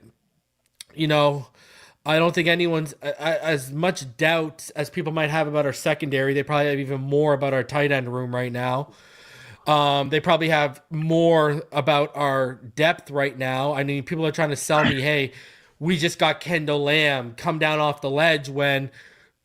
I don't think anyone's as much doubt as people might have about our secondary. They probably have even more about our tight end room right now. They probably have more about our depth right now. I mean, people are trying to sell me, hey, we just got Kendall Lamb, come down off the ledge when,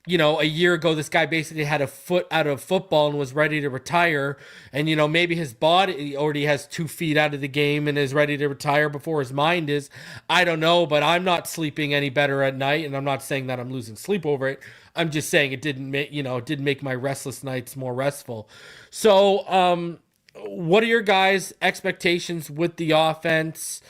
a year ago, this guy basically had a foot out of football and was ready to retire. And, maybe his body already has 2 feet out of the game and is ready to retire before his mind is. I don't know, but I'm not sleeping any better at night. And I'm not saying that I'm losing sleep over it. I'm just saying it didn't make my restless nights more restful. So, what are your guys' expectations with the offense?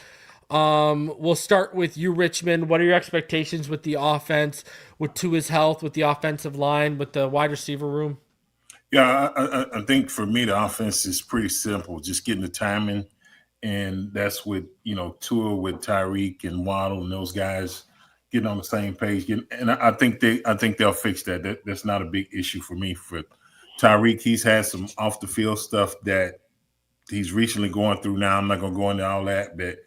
We'll start with you, Richmond. What are your expectations with the offense, with Tua's health, with the offensive line, with the wide receiver room? Yeah, I think for me, the offense is pretty simple. Just getting the timing, and that's with, Tua with Tyreek and Waddle and those guys getting on the same page. And I think they'll fix that. That's not a big issue for me. For Tyreek, he's had some off-the-field stuff that he's recently going through now. I'm not going to go into all that, but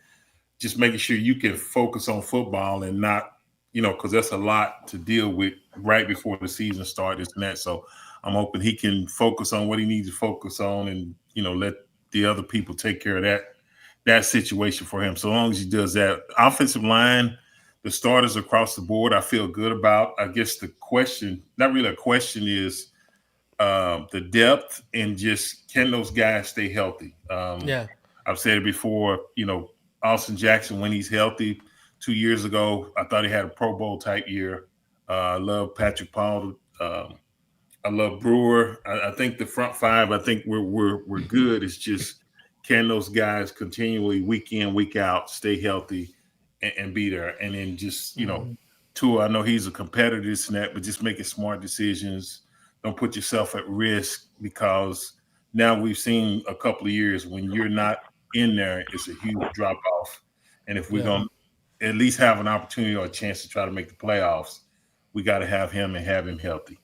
just making sure you can focus on football and not, because that's a lot to deal with right before the season starts and that. So I'm hoping he can focus on what he needs to focus on and, let the other people take care of that that situation for him. So long as he does that, offensive line, the starters across the board, I feel good about. I guess the question, not really a question, is the depth and just can those guys stay healthy? I've said it before, Austin Jackson, when he's healthy, 2 years ago, I thought he had a Pro Bowl type year. I love Patrick Paul. I love Brewer. I think the front five, I think we're good. It's just, can those guys continually week in, week out, stay healthy and be there? And then just, Tua, I know he's a competitor, this and that, but just making smart decisions. Don't put yourself at risk, because now we've seen a couple of years when you're not in there, it's a huge drop off. And if we're going to at least have an opportunity or a chance to try to make the playoffs, we got to have him and have him healthy.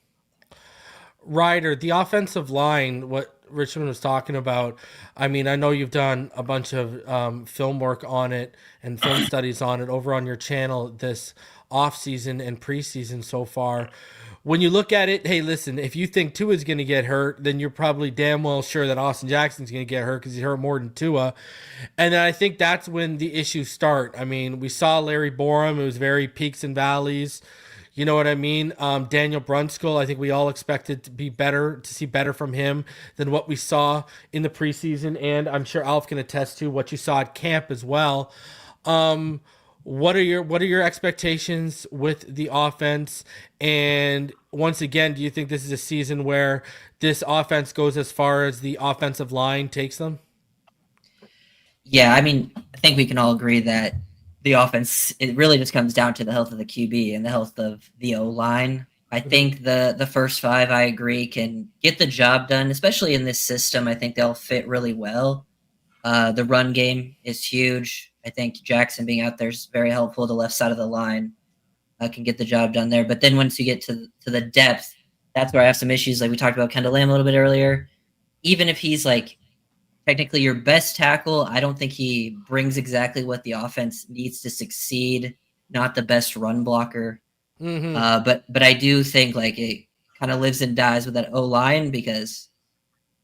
Ryder, the offensive line, what Richmond was talking about, I mean, I know you've done a bunch of film work on it and film studies on it over on your channel this offseason and preseason so far. When you look at it, hey, listen, if you think Tua's going to get hurt, then you're probably damn well sure that Austin Jackson's going to get hurt because he's hurt more than Tua. And then I think that's when the issues start. I mean, we saw Larry Borum. It was very peaks and valleys. You know what I mean? Daniel Brunskill, I think we all expected to see better from him than what we saw in the preseason. And I'm sure Alf can attest to what you saw at camp as well. What are your expectations with the offense? And once again, do you think this is a season where this offense goes as far as the offensive line takes them? Yeah, I mean, I think we can all agree that the offense, it really just comes down to the health of the QB and the health of the O-line. I think the first five, I agree, can get the job done, especially in this system. I think they'll fit really well. The run game is huge. I think Jackson being out there is very helpful. The left side of the line can get the job done there. But then once you get to the depth, that's where I have some issues. Like we talked about Kendall Lamb a little bit earlier. Even if he's like technically your best tackle, I don't think he brings exactly what the offense needs to succeed. Not the best run blocker. But I do think like it kind of lives and dies with that O-line, because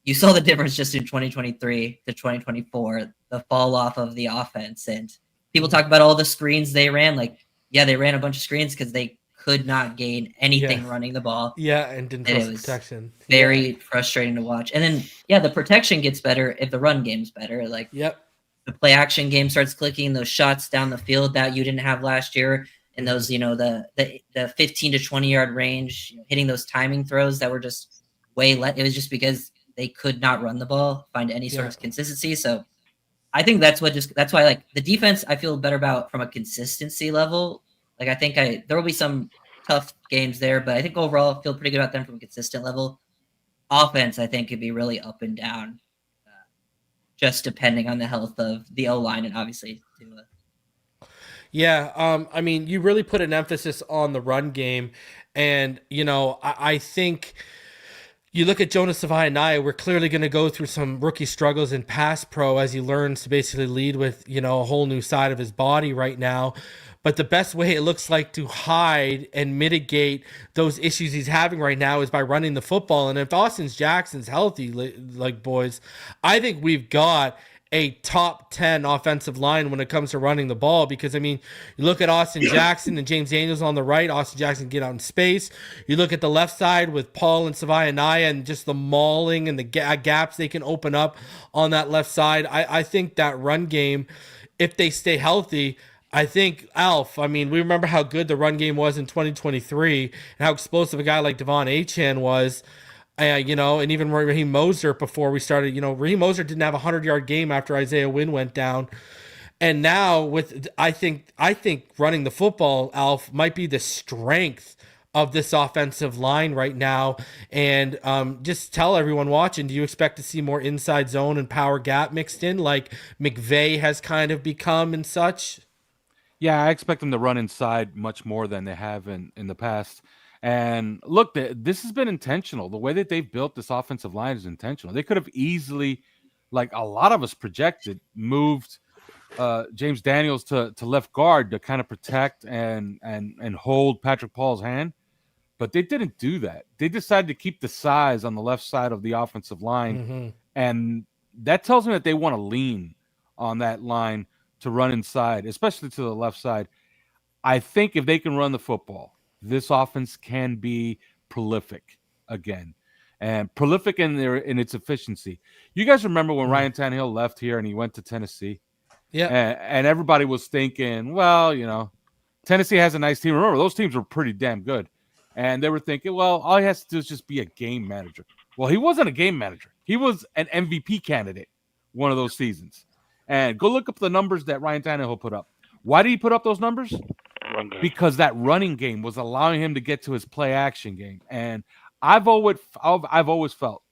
you saw the difference just in 2023 to 2024, the fall off of the offense. And people talk about all the screens they ran. Like, yeah, they ran a bunch of screens because they could not gain anything running the ball. Yeah, and didn't trust protection. Very frustrating to watch. And then, the protection gets better if the run game's better. Like, the play action game starts clicking, those shots down the field that you didn't have last year, and those, the 15 to 20 yard range, hitting those timing throws that were just way less. It was just because they could not run the ball, find any sort of consistency. So I think that's why like the defense I feel better about from a consistency level. Like I think there will be some tough games there, but I think overall I feel pretty good about them from a consistent level. Offense, I think, could be really up and down, just depending on the health of the O-line and obviously Tua. Yeah, I mean, you really put an emphasis on the run game, and I think you look at Jonas Savaianaya, we're clearly going to go through some rookie struggles in pass pro as he learns to basically lead with, a whole new side of his body right now. But the best way it looks like to hide and mitigate those issues he's having right now is by running the football. And if Austin Jackson's healthy, like boys, I think we've got a top 10 offensive line when it comes to running the ball, because I mean, you look at Austin Jackson and James Daniels on the right. Austin Jackson get out in space. You look at the left side with Paul and Savaianaya and just the mauling and the gaps they can open up on that left side. I think that run game, if they stay healthy, I think, Alf, I mean, we remember how good the run game was in 2023 and how explosive a guy like Devon Achane was. And even Raheem Mostert before we started, Raheem Mostert didn't have a 100-yard game after Isaiah Wynn went down. And now I think running the football, Alf, might be the strength of this offensive line right now. And just tell everyone watching, do you expect to see more inside zone and power gap mixed in like McVay has kind of become and such? Yeah, I expect them to run inside much more than they have in the past. And look, this has been intentional. The way that they've built this offensive line is intentional. They could have easily, like a lot of us projected, moved James Daniels to left guard to kind of protect and hold Patrick Paul's hand. But they didn't do that. They decided to keep the size on the left side of the offensive line. And that tells me that they want to lean on that line to run inside, especially to the left side. I think if they can run the football, this offense can be prolific again, and prolific in its efficiency. You guys remember when Ryan Tannehill left here and he went to Tennessee? Yeah. And everybody was thinking, well, Tennessee has a nice team. Remember, those teams were pretty damn good. And they were thinking, well, all he has to do is just be a game manager. Well, he wasn't a game manager. He was an MVP candidate one of those seasons. And go look up the numbers that Ryan Tannehill put up. Why did he put up those numbers? Because that running game was allowing him to get to his play action game. And I've always felt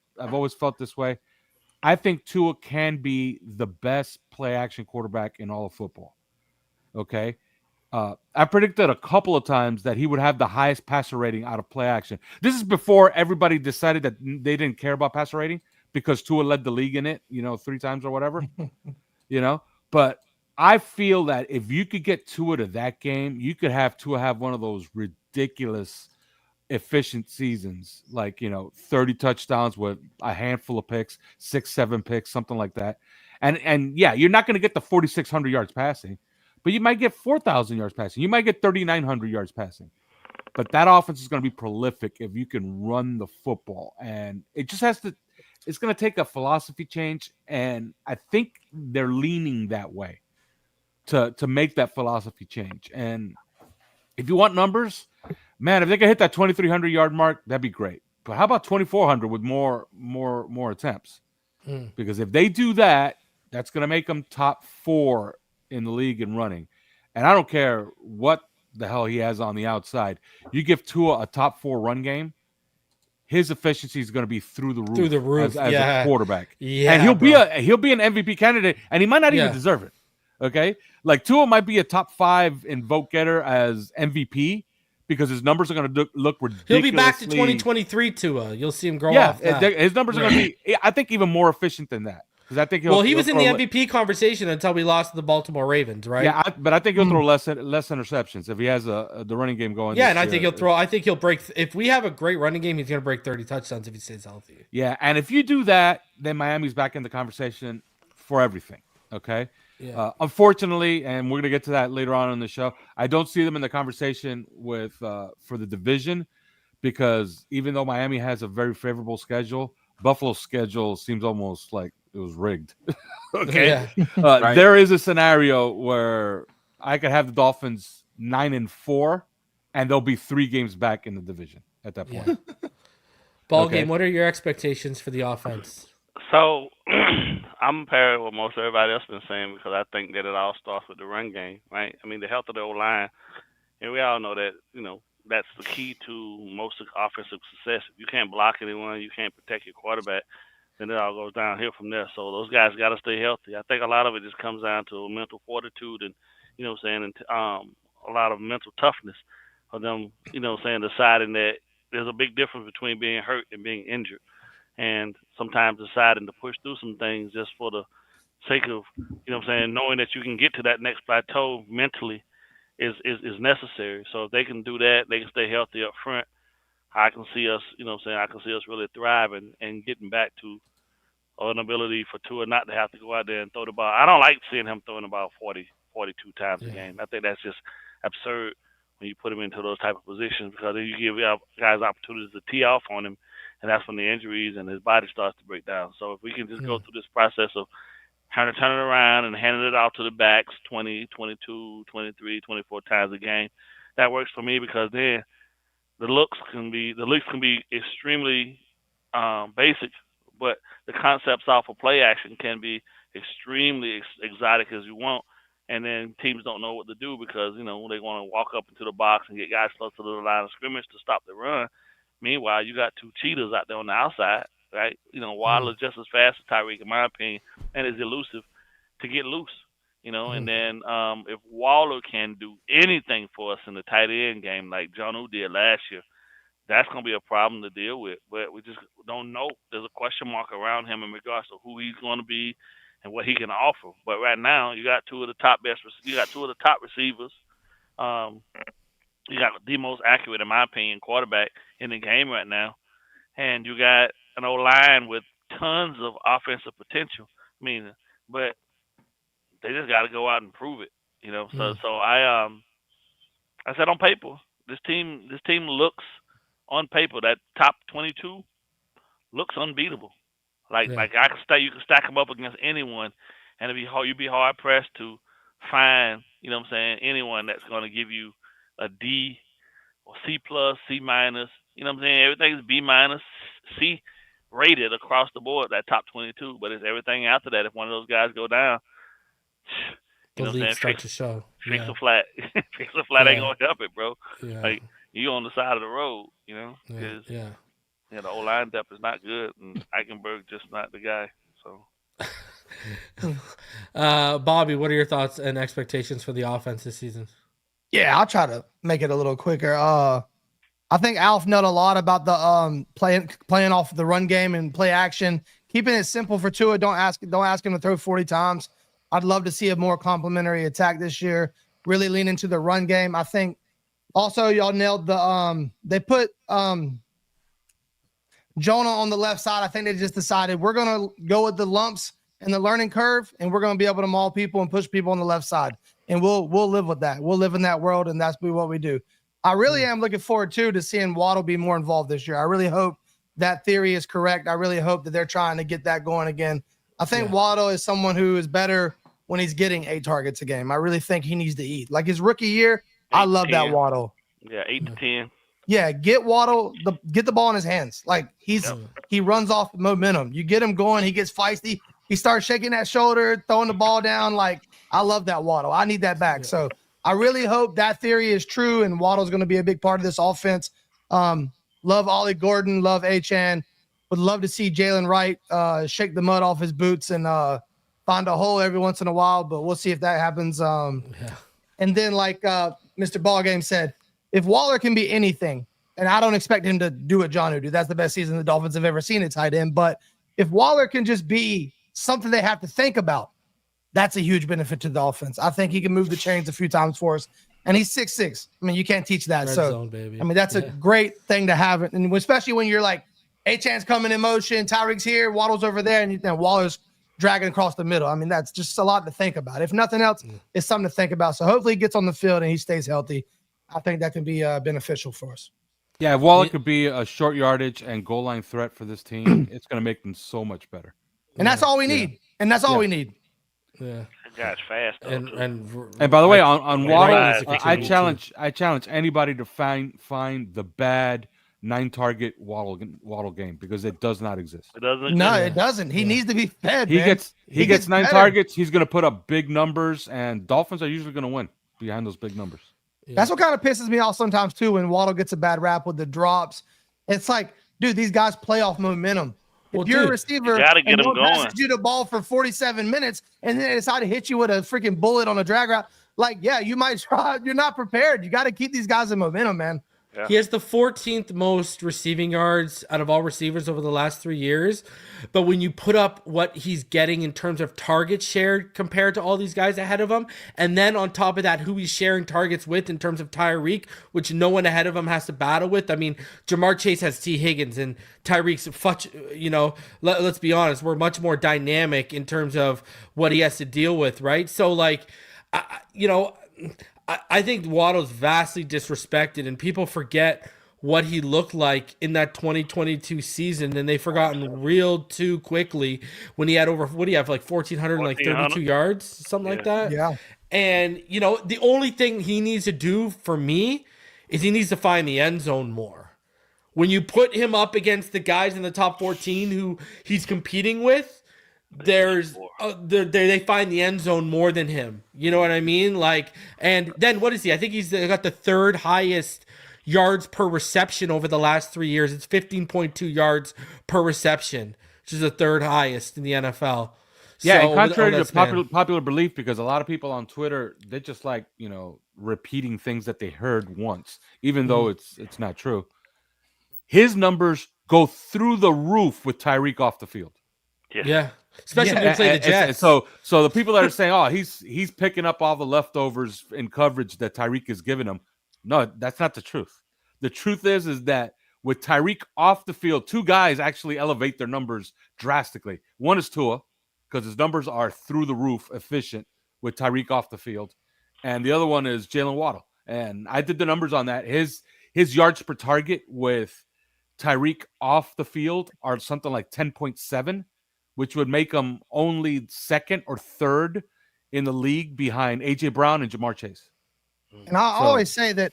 this way. I think Tua can be the best play action quarterback in all of football. Okay. I predicted a couple of times that he would have the highest passer rating out of play action. This is before everybody decided that they didn't care about passer rating because Tua led the league in it, 3 times or whatever, But I feel that if you could get Tua to that game, you could have Tua have one of those ridiculous efficient seasons, like 30 touchdowns with a handful of picks, 6-7 picks, something like that. And yeah, you're not going to get the 4,600 yards passing, but you might get 4,000 yards passing. You might get 3,900 yards passing. But that offense is going to be prolific if you can run the football, and it just has to. It's going to take a philosophy change, and I think they're leaning that way to make that philosophy change. And if you want numbers, man, if they can hit that 2,300 yard mark, that'd be great. But how about 2,400 with more attempts? Because if they do that, that's going to make them top 4 in the league in running. And I don't care what the hell he has on the outside. You give Tua a top 4 run game, his efficiency is going to be through the roof as a quarterback. Yeah, and he'll be an MVP candidate, and he might not even deserve it. Okay, like Tua might be a top 5 in vote getter as MVP because his numbers are going to look ridiculously. He'll be back to 2023 Tua. You'll see him grow off that. His numbers are going to be, I think, even more efficient than that. Because I think he was in the MVP conversation until we lost to the Baltimore Ravens, right? Yeah, but I think he'll throw less interceptions if he has the running game going. Yeah, and I think he'll break. If we have a great running game, he's going to break 30 touchdowns if he stays healthy. Yeah, and if you do that, then Miami's back in the conversation for everything. Okay. Yeah. Unfortunately, and we're going to get to that later on in the show, I don't see them in the conversation with for the division because even though Miami has a very favorable schedule, Buffalo's schedule seems almost like it was rigged. Okay. Yeah. Right. There is a scenario where I could have the Dolphins 9-4 and they'll be 3 games back in the division at that point. Yeah. Ballgame, what are your expectations for the offense? So I'm paired with most everybody else been saying because I think that it all starts with the run game, right? I mean, the health of the O-line, and we all know that, that's the key to most offensive success. If you can't block anyone, you can't protect your quarterback, then it all goes downhill from there. So those guys got to stay healthy. I think a lot of it just comes down to mental fortitude and, and a lot of mental toughness for them, deciding that there's a big difference between being hurt and being injured. And sometimes deciding to push through some things just for the sake of, knowing that you can get to that next plateau mentally is necessary. So if they can do that, they can stay healthy up front. I can see us, I can see us really thriving and getting back to an ability for Tua not to have to go out there and throw the ball. I don't like seeing him throwing the ball 42 times a game. I think that's just absurd when you put him into those type of positions because then you give guys opportunities to tee off on him, and that's when the injuries and his body starts to break down. So if we can just go through this process of turn it around and handing it off to the backs 20, 22, 23, 24 times a game, that works for me because then the looks can be extremely basic, but the concepts off of play action can be extremely exotic as you want. And then teams don't know what to do because, they want to walk up into the box and get guys close to the line of scrimmage to stop the run. Meanwhile, you got 2 cheetahs out there on the outside, right? Waddle is just as fast as Tyreek, in my opinion, and is elusive to get loose, And then if Waller can do anything for us in the tight end game like Jonnu did last year, that's going to be a problem to deal with. But we just don't know. There's a question mark around him in regards to who he's going to be and what he can offer. But right now, you got 2 of the top receivers. You got the most accurate, in my opinion, quarterback in the game right now. And you got an O-line with tons of offensive potential. But They just got to go out and prove it. So I said on paper, this team looks on paper that top 22 looks unbeatable. Like you can stack them up against anyone, and you'd be hard pressed to find anyone that's going to give you a D or C plus, C minus. Everything's B minus, C rated across the board. That top 22, but it's everything after that. If one of those guys go down, the league start to show. Fix a flat. Fix a flat ain't gonna help it, bro. Yeah. Like you on the side of the road, the O line depth is not good, and Eichenberg just not the guy. So, Bobby, what are your thoughts and expectations for the offense this season? Yeah, I'll try to make it a little quicker. I think Alf knows a lot about the playing off the run game and play action, keeping it simple for Tua. Don't ask him to throw 40 times. I'd love to see a more complimentary attack this year. Really lean into the run game. I think also y'all nailed the they put Jonah on the left side. I think they just decided we're gonna go with the lumps and the learning curve, and we're gonna be able to maul people and push people on the left side. And we'll live with that. We'll live in that world, and that's what we do. I really am looking forward to seeing Waddle be more involved this year. I really hope that theory is correct. I really hope that they're trying to get that going again. I think Waddle is someone who is better when he's getting 8 targets a game. I really think he needs to eat. Like his rookie year, I love that Waddle. Yeah, 8 to 10. Yeah, get Waddle, get the ball in his hands. Like he runs off momentum. You get him going, he gets feisty. He starts shaking that shoulder, throwing the ball down. Like, I love that Waddle. I need that back. So I really hope that theory is true, and Waddle's going to be a big part of this offense. Love Ollie Gordon, love Achane. Would love to see Jalen Wright shake the mud off his boots and find a hole every once in a while, but we'll see if that happens. And then, like Mr. Ballgame said, if Waller can be anything, and I don't expect him to do what John would do. That's the best season the Dolphins have ever seen at tight end. But if Waller can just be something they have to think about, that's a huge benefit to the offense. I think he can move the chains a few times for us. And he's 6'6". I mean, you can't teach that. Red so, zone, baby. I mean, that's a great thing to have. And especially when you're like, Achane's coming in motion, Tyreek's here, Waddle's over there, and Waller's dragging across the middle. I mean, that's just a lot to think about. If nothing else, it's something to think about. So hopefully he gets on the field and he stays healthy. I think that can be beneficial for us. Yeah, if Waller could be a short yardage and goal line threat for this team, it's going to make them so much better. And that's all we need. And that's all we need. Yeah. That guy's fast. And by the way, on Waddle, I challenge anybody to find the bad 9-target Waddle game, because it does not exist. It doesn't. No, it doesn't. He needs to be fed. He man. gets 9 better. targets. He's going to put up big numbers, and Dolphins are usually going to win behind those big numbers. Yeah. That's what kind of pisses me off sometimes too, when Waddle gets a bad rap with the drops. It's like, dude, these guys play off momentum. If you're a receiver, you gotta get and them going. passes you the ball for 47 minutes, and then they decide to hit you with a freaking bullet on a drag route, like, yeah, you might try. You're not prepared. You got to keep these guys in momentum, man. Yeah. He has the 14th most receiving yards out of all receivers over the last 3 years. But when you put up what he's getting in terms of targets shared compared to all these guys ahead of him, and then on top of that, who he's sharing targets with in terms of Tyreek, which no one ahead of him has to battle with. I mean, Jamar Chase has T. Higgins, and Tyreek's, let's be honest, we're much more dynamic in terms of what he has to deal with, right? So, like, I think Waddle's vastly disrespected, and people forget what he looked like in that 2022 season, and they've forgotten real too quickly when he had over, what do you have, like 1,432 yards, something like that? Yeah. And, the only thing he needs to do for me is he needs to find the end zone more. When you put him up against the guys in the top 14 who he's competing with, they find the end zone more than him. You know what I mean? Like, and then what is he? I think he's got the 3rd highest yards per reception over the last 3 years. It's 15.2 yards per reception, which is the 3rd highest in the NFL. Yeah, So, and contrary over to popular belief, because a lot of people on Twitter, they just like, repeating things that they heard once, even though it's not true. His numbers go through the roof with Tyreek off the field. Yeah. Especially when you play the Jets. So the people that are saying, "Oh, he's picking up all the leftovers in coverage that Tyreek is giving him," no, that's not the truth. The truth is that with Tyreek off the field, 2 guys actually elevate their numbers drastically. One is Tua, because his numbers are through the roof efficient with Tyreek off the field, and the other one is Jalen Waddle. And I did the numbers on that. His yards per target with Tyreek off the field are something like 10.7, which would make him only second or third in the league behind A.J. Brown and Jamar Chase. And I always say that.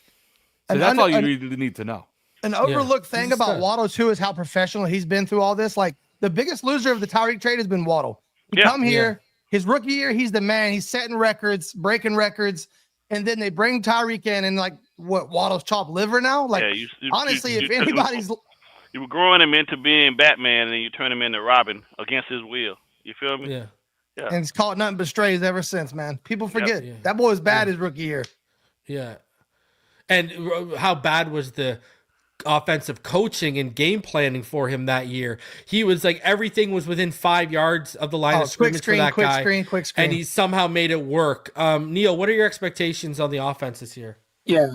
So that's all you really need to know. An overlooked thing about Waddle, too, is how professional he's been through all this. Like, the biggest loser of the Tyreek trade has been Waddle. He come here, his rookie year, he's the man. He's setting records, breaking records. And then they bring Tyreek in and, like, what, Waddle's chopped liver now? Like, honestly, if anybody's... You were growing him into being Batman, and then you turn him into Robin against his will. You feel me? Yeah. And he's caught nothing but strays ever since, man. People forget. That boy was bad his rookie year. Yeah. And how bad was the offensive coaching and game planning for him that year? He was like, everything was within 5 yards of the line of scrimmage for that guy. Quick screen. And he somehow made it work. Neal, what are your expectations on the offense this year? Yeah,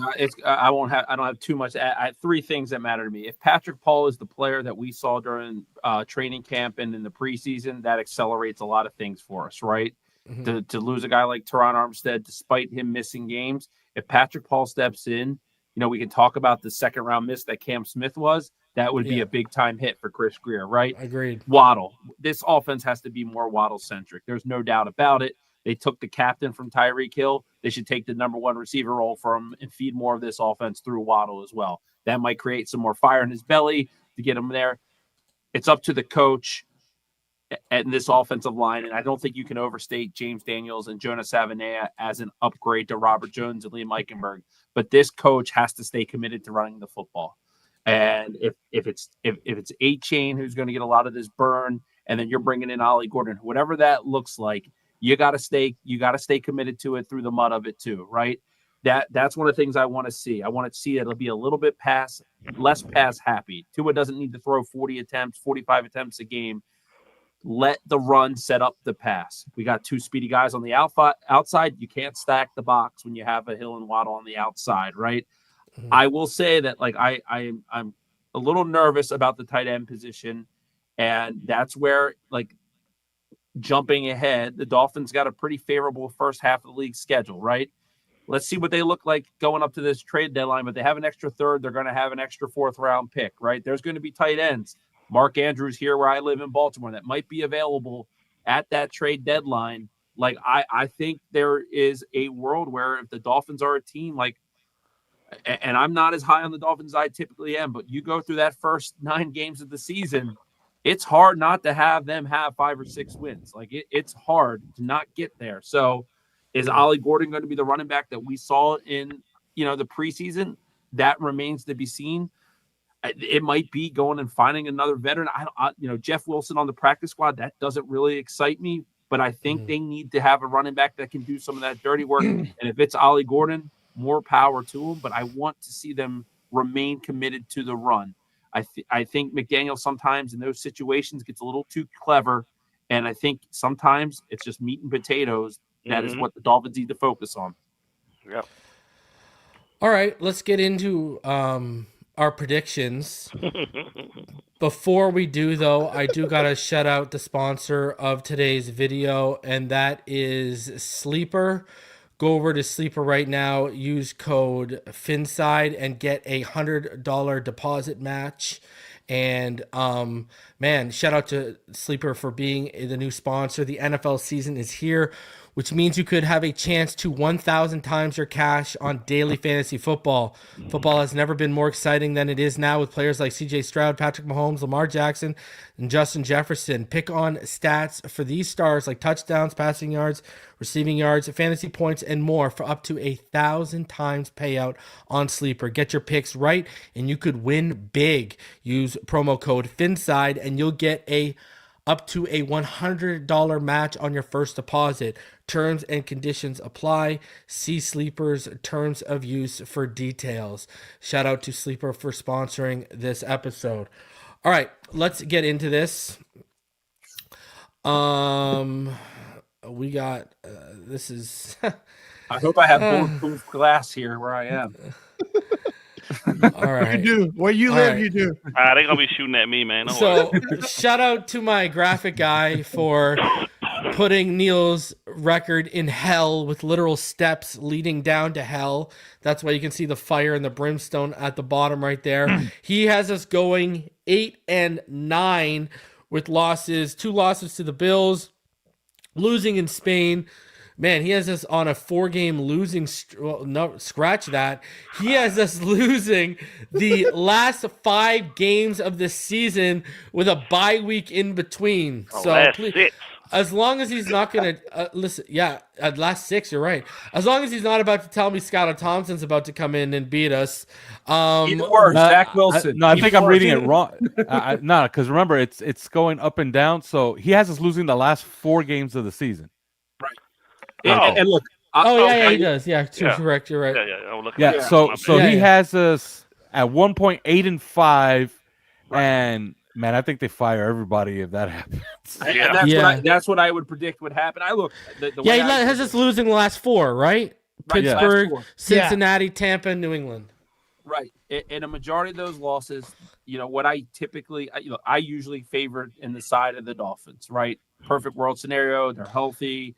I don't have too much. I have three things that matter to me. If Patrick Paul is the player that we saw during training camp and in the preseason, that accelerates a lot of things for us, right? Mm-hmm. To lose a guy like Teron Armstead, despite him missing games, if Patrick Paul steps in, we can talk about the second round miss that Cam Smith was. That would be a big time hit for Chris Greer, right? Agreed. Waddle. This offense has to be more Waddle centric. There's no doubt about it. They took the captain from Tyreek Hill. They should take the number one receiver role from him and feed more of this offense through Waddle as well. That might create some more fire in his belly to get him there. It's up to the coach and this offensive line, and I don't think you can overstate James Daniels and Jonas Savaiinaea as an upgrade to Robert Jones and Liam Eichenberg. But this coach has to stay committed to running the football. And if it's A-Chain who's going to get a lot of this burn, and then you're bringing in Ollie Gordon, whatever that looks like, you got to stay committed to it through the mud of it too, right? That's one of the things I want to see. I want to see it'll be a little bit less pass happy. Tua doesn't need to throw 40 attempts, 45 attempts a game. Let the run set up the pass. We got two speedy guys on the outside. You can't stack the box when you have a Hill and Waddle on the outside, right? Mm-hmm. I will say that I'm a little nervous about the tight end position, and that's where jumping ahead, the Dolphins got a pretty favorable first half of the league schedule, right? Let's see what they look like going up to this trade deadline, but they have an extra third. They're going to have an extra fourth round pick, right? There's going to be tight ends. Mark Andrews here where I live in Baltimore that might be available at that trade deadline. I think there is a world where if the Dolphins are a team and I'm not as high on the Dolphins as I typically am, but you go through that first 9 games of the season, it's hard not to have them have 5 or 6 wins. It's hard to not get there. So is Ollie Gordon going to be the running back that we saw in, the preseason? That remains to be seen. It might be going and finding another veteran. Jeff Wilson on the practice squad, that doesn't really excite me, but I think they need to have a running back that can do some of that dirty work. And if it's Ollie Gordon, more power to him, but I want to see them remain committed to the run. I think McDaniel sometimes in those situations gets a little too clever, and I think sometimes it's just meat and potatoes. That is what the Dolphins need to focus on. Yeah. All right, let's get into our predictions. Before we do, though, I do got to shout out the sponsor of today's video, and that is Sleeper. Go over to Sleeper right now, use code Phinside, and get a $100 deposit match. And man, shout out to Sleeper for being the new sponsor. The NFL season is here, which means you could have a chance to 1,000 times your cash on daily fantasy football. Football has never been more exciting than it is now with players like CJ Stroud, Patrick Mahomes, Lamar Jackson, and Justin Jefferson. Pick on stats for these stars like touchdowns, passing yards, receiving yards, fantasy points, and more for up to 1,000 times payout on Sleeper. Get your picks right, and you could win big. Use promo code Phinside, and you'll get up to a $100 match on your first deposit. Terms and conditions apply. See Sleeper's terms of use for details. Shout out to Sleeper for sponsoring this episode. All right, let's get into this. We got this is. I hope I have bulletproof glass here where I am. All right. You do. Where you live, you do. They're going to be shooting at me, man. So shout out to my graphic guy for putting Neal's record in hell with literal steps leading down to hell. That's why you can see the fire and the brimstone at the bottom right there. He has us going 8-9 with losses, 2 losses to the Bills, losing in Spain. Man, he has us on a 4-game losing. No, scratch that. He has us losing the last 5 games of the season with a bye week in between. So please, 6. as long as he's not going to listen, last 6, you're right. As long as he's not about to tell me Scott Thompson's about to come in and beat us. Even worse, Zach Wilson. I think I'm reading it wrong. No, because remember, it's going up and down. So he has us losing the last 4 games of the season. And look, he does. Yeah, correct. You're right. Yeah. So he has us at 1 point 8-5, and man, I think they fire everybody if that happens. And that's what I would predict would happen. He has us losing the last 4, right? Pittsburgh, Cincinnati, Tampa, New England. Right. And a majority of those losses, what I typically, I usually favor in the side of the Dolphins, right? Perfect world scenario. They're healthy.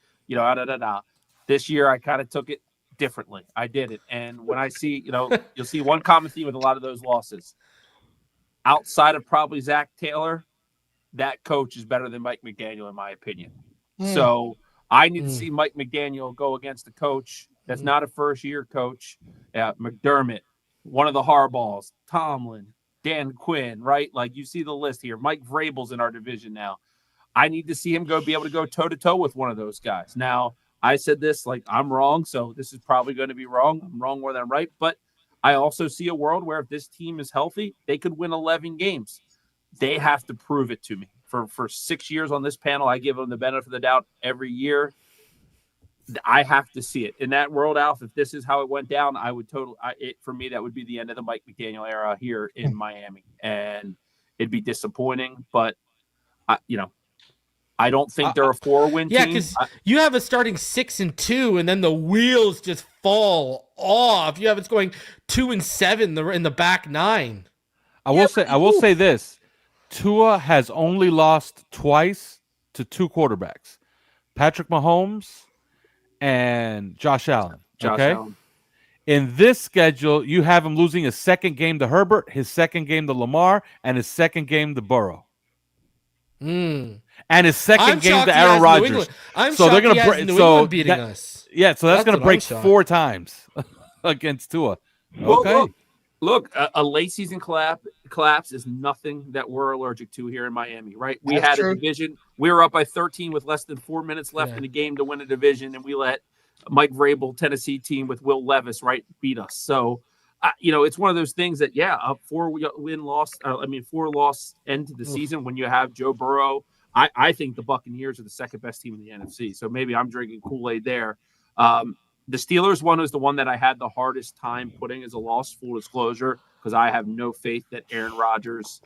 This year I kind of took it differently. I did it. And when I see, you'll see one common theme with a lot of those losses. Outside of probably Zach Taylor, that coach is better than Mike McDaniel, in my opinion. So I need to see Mike McDaniel go against a coach that's not a first-year coach. McDermott, one of the Harbaughs, Tomlin, Dan Quinn, right? Like you see the list here. Mike Vrabel's in our division now. I need to see him be able to go toe-to-toe with one of those guys. Now, I said this, I'm wrong, so this is probably going to be wrong. I'm wrong more than I'm right. But I also see a world where if this team is healthy, they could win 11 games. They have to prove it to me. For 6 years on this panel, I give them the benefit of the doubt every year. I have to see it. In that world, Alf, if this is how it went down, I would for me, that would be the end of the Mike McDaniel era here in Miami. And it'd be disappointing, but, I don't think they're a 4-win team. Yeah, because you have us starting 6-2, and then the wheels just fall off. You have us going 2-7 in the back 9. I will say this: Tua has only lost twice to 2 quarterbacks, Patrick Mahomes and Josh Allen. Allen. In this schedule, you have him losing his 2nd game to Herbert, his 2nd game to Lamar, and his 2nd game to Burrow. And his 2nd game to Aaron Rodgers. I'm shocked they're going to break. So beating us. Yeah, so that's going to break 4 times against Tua. Okay. Look, a late season collapse is nothing that we're allergic to here in Miami, right? We had a division. We were up by 13 with less than 4 minutes left in the game to win a division, and we let Mike Vrabel, Tennessee team with Will Levis, right, beat us. So, it's one of those things that, a 4-loss end to the season when you have Joe Burrow. I think the Buccaneers are the 2nd best team in the NFC. So maybe I'm drinking Kool-Aid there. The Steelers one was the one that I had the hardest time putting as a loss, full disclosure, because I have no faith that Aaron Rodgers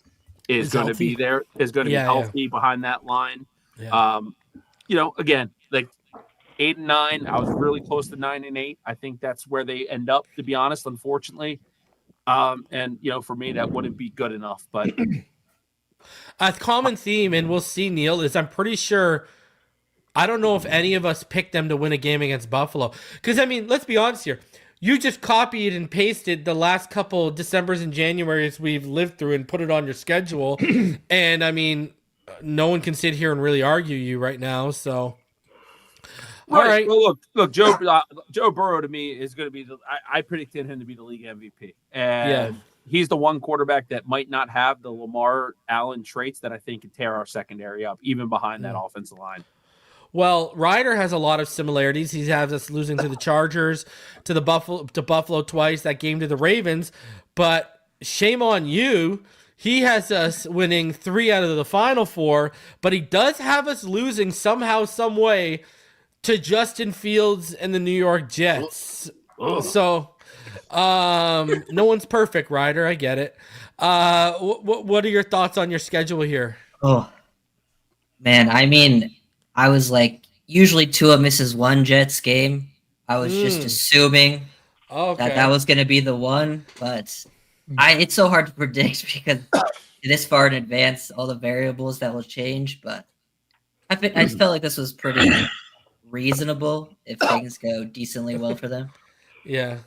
is going to be there, is going to be healthy behind that line. Yeah. Again, 8-9. I was really close to 9-8. I think that's where they end up, to be honest, unfortunately. And for me, that wouldn't be good enough. But a common theme, and we'll see, Neal, is I'm pretty sure. I don't know if any of us picked them to win a game against Buffalo. Because, let's be honest here. You just copied and pasted the last couple Decembers and Januaries we've lived through and put it on your schedule. And, no one can sit here and really argue you right now. So, all right. Well, look, Joe Burrow to me is going to be I predicted him to be the league MVP. And he's the one quarterback that might not have the Lamar Allen traits that I think could tear our secondary up, even behind that offensive line. Well, Ryder has a lot of similarities. He has us losing to the Chargers, to Buffalo twice, that game to the Ravens. But shame on you. He has us winning 3 out of the final 4, but he does have us losing somehow, some way to Justin Fields and the New York Jets. So, no one's perfect, Ryder. I get it. What are your thoughts on your schedule here? Oh, man. I was usually Tua misses 1 Jets game. I was just assuming that was going to be the one, but it's so hard to predict because this far in advance, all the variables that will change. But I just felt like this was pretty reasonable if things go decently well for them. Yeah.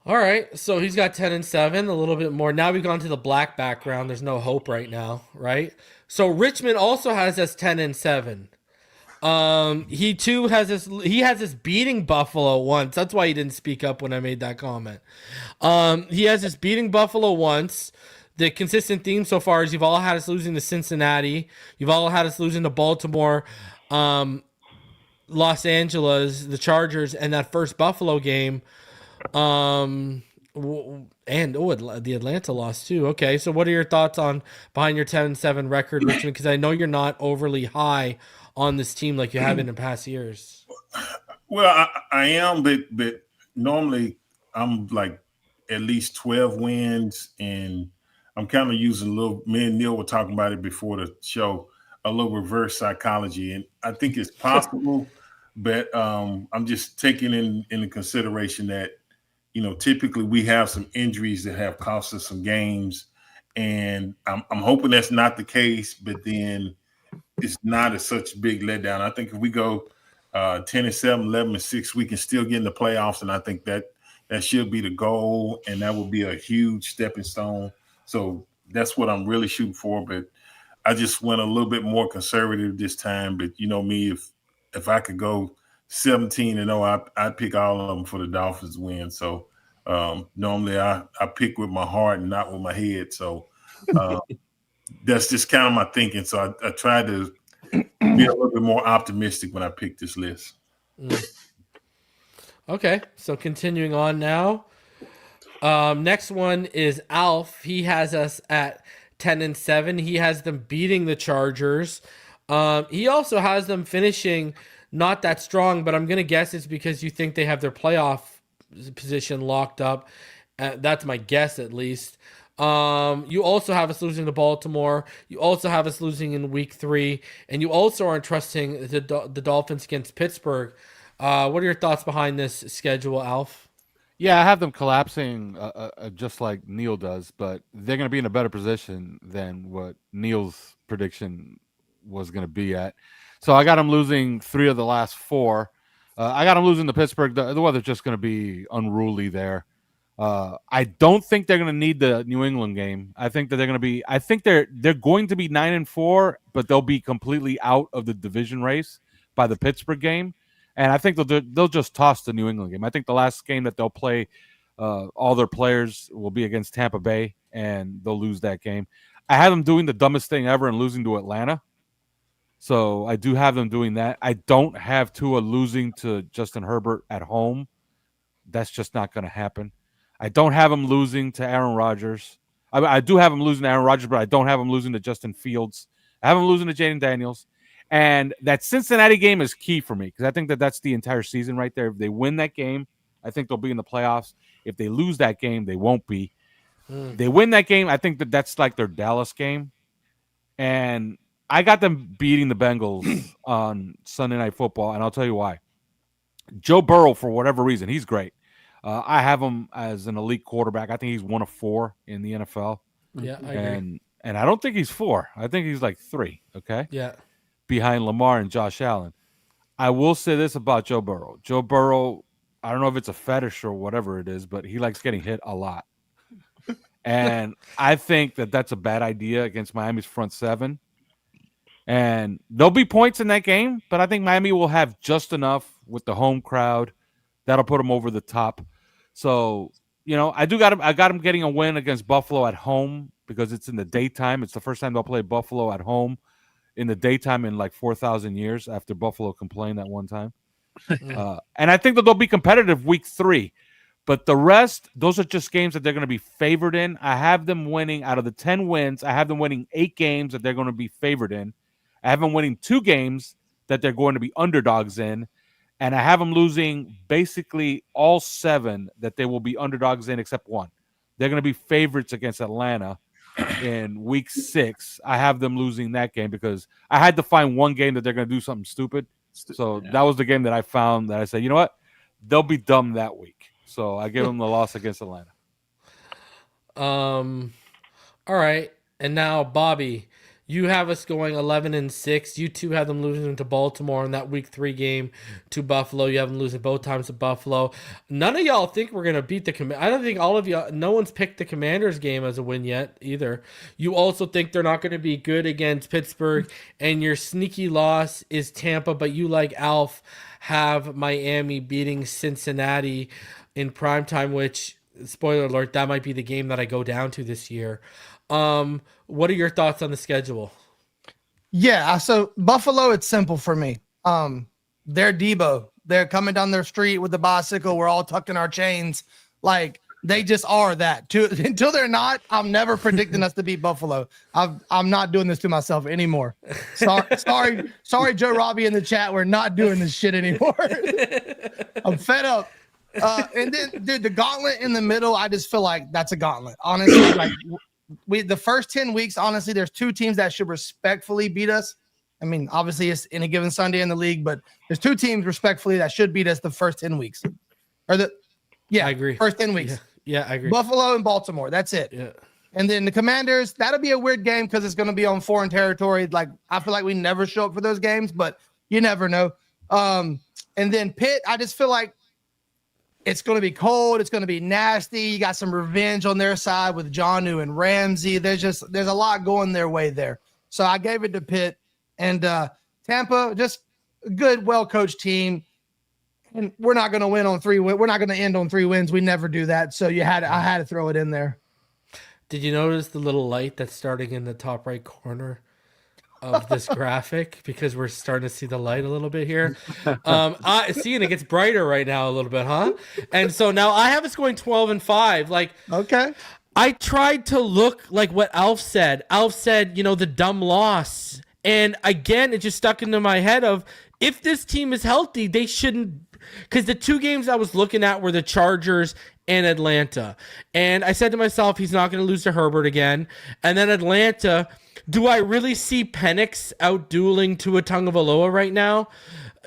All right. So he's got 10-7, a little bit more. Now we've gone to the black background. There's no hope right now, right? So Richmond also has us 10-7. He too has this. He has this beating Buffalo once. That's why he didn't speak up when I made that comment. He has this beating Buffalo once. The consistent theme so far is you've all had us losing to Cincinnati. You've all had us losing to Baltimore, Los Angeles, the Chargers, and that first Buffalo game. The Atlanta loss too. Okay, so what are your thoughts on behind your 10-7 record, Richmond? Because I know you're not overly high on this team like you have been in past years. Well, I am, but normally I'm like at least 12 wins, and I'm kind of using a little. Me and Neal were talking about it before the show, a little reverse psychology, and I think it's possible, but I'm just taking into consideration that typically we have some injuries that have cost us some games, and I'm hoping that's not the case, but then it's not such a big letdown. I think if we go 10-7, 11-6, we can still get in the playoffs, and I think that should be the goal, and that would be a huge stepping stone. So that's what I'm really shooting for. But I just went a little bit more conservative this time. But you know me, if I could go 17-0, I'd pick all of them for the Dolphins to win. So normally I pick with my heart and not with my head. So that's just kind of my thinking. So I tried to be a little bit more optimistic when I picked this list. Okay, so continuing on now. Next one is Alf. He has us at 10-7. He has them beating the Chargers. He also has them finishing not that strong, but I'm going to guess it's because you think they have their playoff position locked up. That's my guess, at least. You also have us losing to Baltimore. You also have us losing in week 3, and you also aren't trusting the Dolphins against Pittsburgh. What are your thoughts behind this schedule, Alf? Yeah, I have them collapsing just like Neal does, but they're going to be in a better position than what Neal's prediction was going to be at. So I got them losing 3 of the last 4. I got them losing to Pittsburgh. The weather's just going to be unruly there. I don't think they're going to need the New England game. I think that they're going to be. I think they're going to be 9-4, but they'll be completely out of the division race by the Pittsburgh game. And I think they'll just toss the New England game. I think the last game that they'll play, all their players will be against Tampa Bay, and they'll lose that game. I have them doing the dumbest thing ever and losing to Atlanta. So I do have them doing that. I don't have Tua losing to Justin Herbert at home. That's just not going to happen. I don't have them losing to Aaron Rodgers. I do have them losing to Aaron Rodgers, but I don't have them losing to Justin Fields. I have them losing to Jaden Daniels. And that Cincinnati game is key for me because I think that that's the entire season right there. If they win that game, I think they'll be in the playoffs. If they lose that game, they won't be. They win that game, I think that that's like their Dallas game. And I got them beating the Bengals on Sunday Night Football, and I'll tell you why. Joe Burrow, for whatever reason, he's great. I have him as an elite quarterback. I think he's 1 of 4 in the NFL. Yeah, I agree. And I don't think he's 4. I think he's like 3, okay? Yeah. Behind Lamar and Josh Allen. I will say this about Joe Burrow. Joe Burrow, I don't know if it's a fetish or whatever it is, but he likes getting hit a lot. And I think that that's a bad idea against Miami's front 7. And there'll be points in that game, but I think Miami will have just enough with the home crowd. That'll put them over the top. So, I got them getting a win against Buffalo at home because it's in the daytime. It's the first time they'll play Buffalo at home in the daytime in like 4,000 years after Buffalo complained that one time. And I think that they'll be competitive week 3. But the rest, those are just games that they're going to be favored in. I have them winning out of the 10 wins. I have them winning 8 games that they're going to be favored in. I have them winning 2 games that they're going to be underdogs in. And I have them losing basically all 7 that they will be underdogs in except 1. They're going to be favorites against Atlanta in week 6. I have them losing that game because I had to find one game that they're going to do something stupid. So that was the game that I found that I said, you know what? They'll be dumb that week. So I give them the loss against Atlanta. All right. And now, Bobby, You have us going 11-6. You two have them losing to Baltimore in that Week 3 game to Buffalo. You have them losing both times to Buffalo. None of y'all think we're gonna beat the I don't think all of y'all. No one's picked the Commanders game as a win yet either. You also think they're not going to be good against Pittsburgh, and your sneaky loss is Tampa. But you, like Alf, have Miami beating Cincinnati in primetime, which, spoiler alert, that might be the game that I go down to this year. What are your thoughts on the schedule? Yeah, so Buffalo, it's simple for me. They're Debo. They're coming down their street with the bicycle. We're all tucked in our chains. Like, they just are that. Until they're not, I'm never predicting us to beat Buffalo. I'm not doing this to myself anymore. Sorry, Joe Robbie in the chat. We're not doing this shit anymore. I'm fed up. And then, dude, the gauntlet in the middle, I just feel like that's a gauntlet. Honestly, like, the first 10 weeks, honestly, there's two teams that should respectfully beat us. I mean, obviously it's in a given Sunday in the league, but there's two teams respectfully that should beat us the first 10 weeks. I agree. First 10 weeks. Yeah, I agree. Buffalo and Baltimore. That's it. Yeah. And then the Commanders, that'll be a weird game because it's going to be on foreign territory. Like, I feel like we never show up for those games, but you never know. And then Pitt, I just feel like it's going to be cold. It's going to be nasty. You got some revenge on their side with Jonnu and Ramsey. There's a lot going their way there. So I gave it to Pitt. And Tampa, just a good, well-coached team. And we're not going to win on 3 wins. We're not going to end on 3 wins. We never do that. So I had to throw it in there. Did you notice the little light that's starting in the top right corner of this graphic? Because we're starting to see the light a little bit here. I see, and it gets brighter right now a little bit, huh? And so now I have us going 12-5. Like, okay. I tried to look like what Alf said. Alf said, the dumb loss. And again, it just stuck into my head of, if this team is healthy, they shouldn't, because the 2 games I was looking at were the Chargers and Atlanta. And I said to myself, he's not going to lose to Herbert again. And then Atlanta, do I really see Penix out-dueling Tua Tagovailoa right now?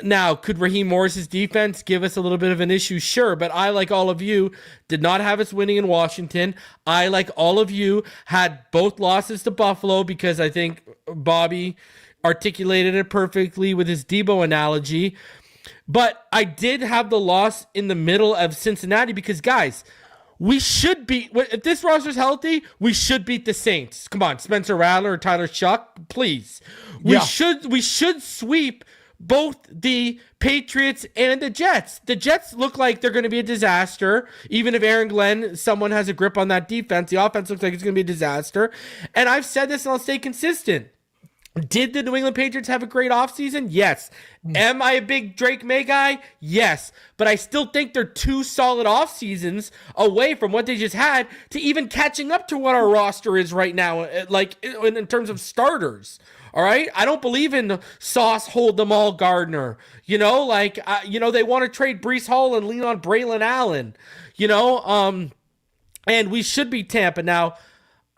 Now, could Raheem Morris's defense give us a little bit of an issue? Sure, but I, like all of you, did not have us winning in Washington. I, like all of you, had both losses to Buffalo because I think Bobby articulated it perfectly with his Debo analogy. But I did have the loss in the middle of Cincinnati because, guys, we should beat, if this roster's healthy, we should beat the Saints. Come on, Spencer Rattler or Tyler Shuck, please. We should sweep both the Patriots and the Jets. The Jets look like they're going to be a disaster. Even if Aaron Glenn, someone has a grip on that defense, the offense looks like it's going to be a disaster. And I've said this and I'll stay consistent. Did the New England Patriots have a great offseason? Yes. Am I a big Drake May guy? Yes. But I still think they're 2 solid off seasons away from what they just had to even catching up to what our roster is right now, like in terms of starters. All right? I don't believe in Sauce, hold them all, Gardner. They want to trade Breece Hall and lean on Braylon Allen. And we should beat Tampa. Now,